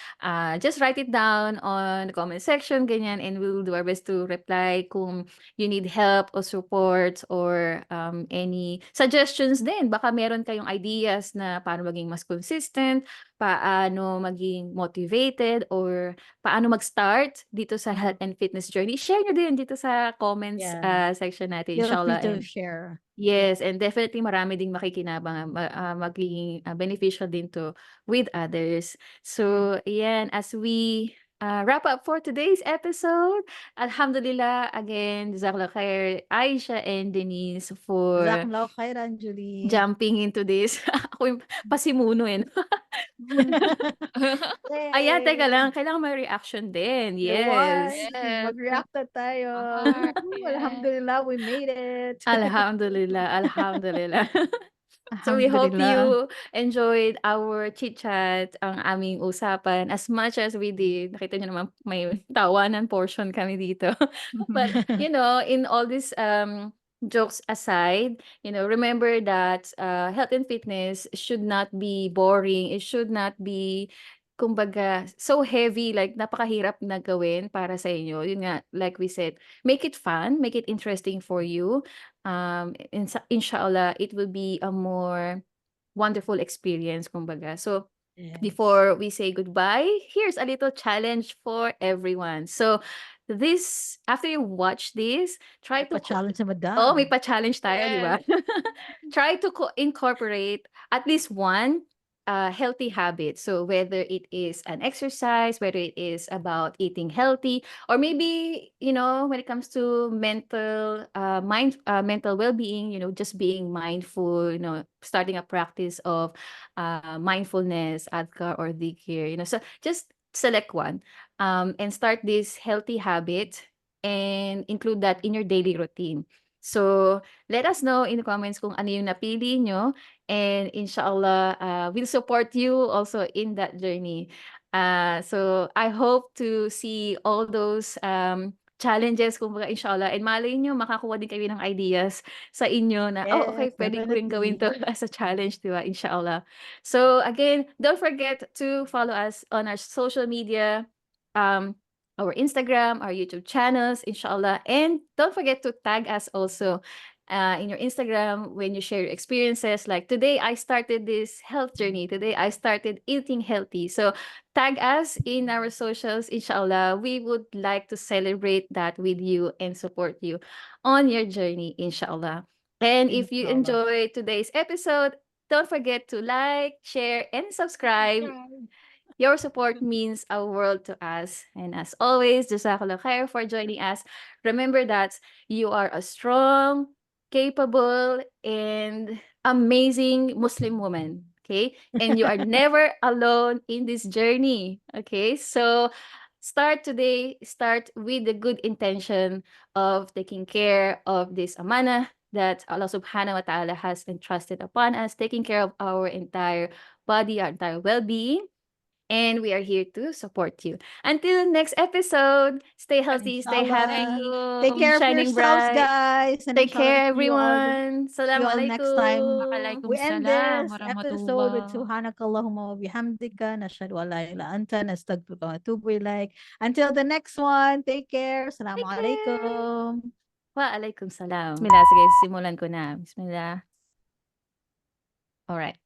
just write it down on the comment section, ganyan, and we'll do our best to reply kung you need help or support or any suggestions din. Baka meron kayong ideas na paano maging mas consistent, paano maging motivated, or paano mag-start dito sa health and fitness journey, share nyo din dito sa comments Yeah. section natin, Feel free inshallah. to And share. yes, and definitely marami ding makikinabang, magiging beneficial din to with others. So, yan, as we wrap up for today's episode, alhamdulillah, again, jazakallah khair, Aisha and Denise, for Jazakallahu khairan, Julie. jumping into this. Ako yung pasimuno eh. Ayan, teka Yay! lang, kailangan may reaction din. Yes. Yawan! Yes. Mag-react na tayo. Yes. Alhamdulillah, we made it. Alhamdulillah, alhamdulillah. So we hope Alhamdulillah. you enjoyed our chit-chat, ang aming usapan as much as we did. Nakita niyo naman may tawanan portion kami dito. But, in all these jokes aside, remember that health and fitness should not be boring. It should not be, kumbaga, so heavy, like napakahirap na gawin para sa inyo. Yun nga, like we said, make it fun, make it interesting for you. Inshallah, it will be a more wonderful experience, kumbaga. So, Yes. before we say goodbye, here's a little challenge for everyone. So, after you watch this, try to Pa-challenge sa oh, madam. may pa-challenge tayo, di ba? Try to incorporate at least one healthy habit. So whether it is an exercise, whether it is about eating healthy, or maybe, when it comes to mental well-being, just being mindful, starting a practice of mindfulness, adhkar or dhikr, so just select one, and start this healthy habit and include that in your daily routine. So, let us know in the comments kung ano yung napili nyo, and inshallah, we'll support you also in that journey. So I hope to see all those challenges, kumbaga, inshallah, and malay nyo makakuha din kayo ng ideas sa inyo na, oh, okay, Yes, pwede ko rin gawin definitely. to as a challenge, di ba? Inshallah. So again, don't forget to follow us on our social media, um, our Instagram, our YouTube channels, inshallah. And don't forget to tag us also in your Instagram when you share your experiences. Like today, I started this health journey. Today, I started eating healthy. So tag us in our socials, inshallah. We would like to celebrate that with you and support you on your journey, inshallah. And if you Inshallah. enjoyed today's episode, don't forget to like, share, and subscribe. Your support means a world to us. And as always, Jazakallah khair for joining us. Remember that you are a strong, capable, and amazing Muslim woman. Okay. And you are never alone in this journey. Okay. So start today, start with the good intention of taking care of this amana that Allah subhanahu wa ta'ala has entrusted upon us, taking care of our entire body, our entire well-being, and we are here to support you. Until next episode, stay healthy, stay Inshallah. happy, Take keep care of shining yourselves, bright. guys. And Take inshallah, care, everyone. see you all next time. Assalamualaikum. We end Waalaikumsalam this episode with warahmatullah. Subhanakallahumma wa bihamdika. Nashhadu an la ilaha anta nastaghfiruka wa atubu ilaik. Until the next one, take care. Take care. Assalamualaikum. Waalaikumsalam. Bismillah. Sige, simulan ko na. Bismillah. Alright.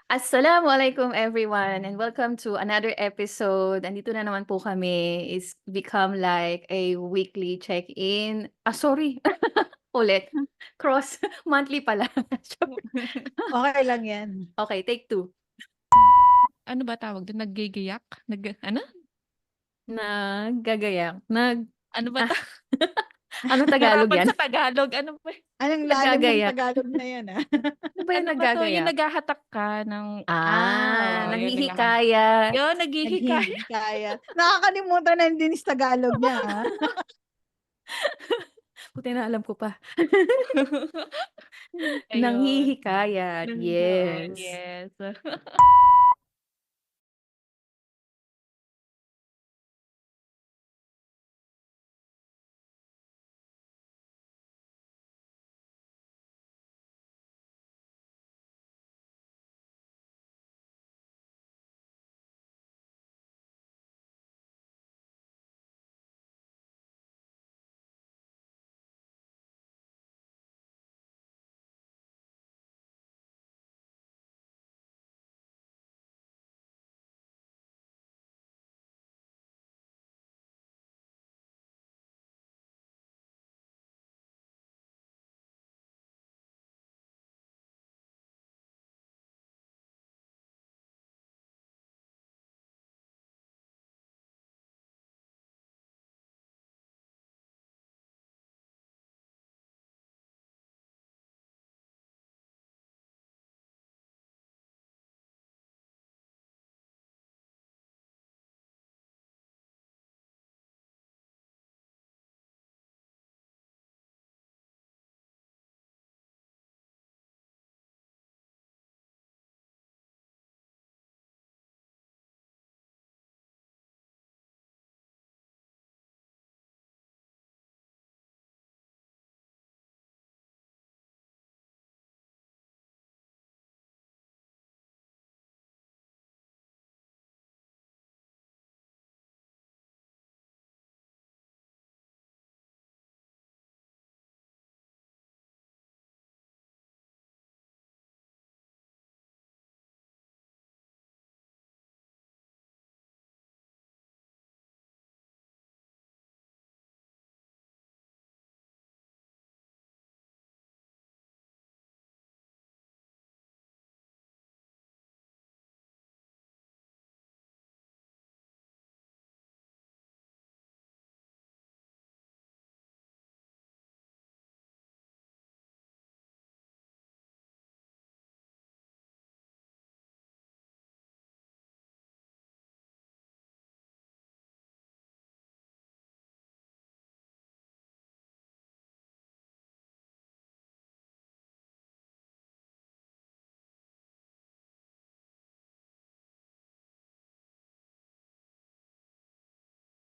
Assalamualaikum everyone and welcome to another episode. Andito na naman po kami. It's become like a weekly check-in. Sorry. Ulit. Cross. Monthly pala. Okay lang yan. Okay, take 2. Ano ba tawag doon? Naggigiyak? Ano? Naggagayak. Ano ba Anong Tagalog Nahirapan yan? sa Tagalog. Ano ba? Anong lalim ng Naggagayak. Tagalog na yan, ah? Ano ba yung Ano ba to? Yung naggagayak? naghahatak ka ng... Ah, yun, nanghihikayat. Yun, naghihikayat. Naghihikayat. Nakakalimutan na din sa Tagalog niya, ha? Buti na alam ko pa. Ayun. Nanghihikayat. Oo, Yes. yes.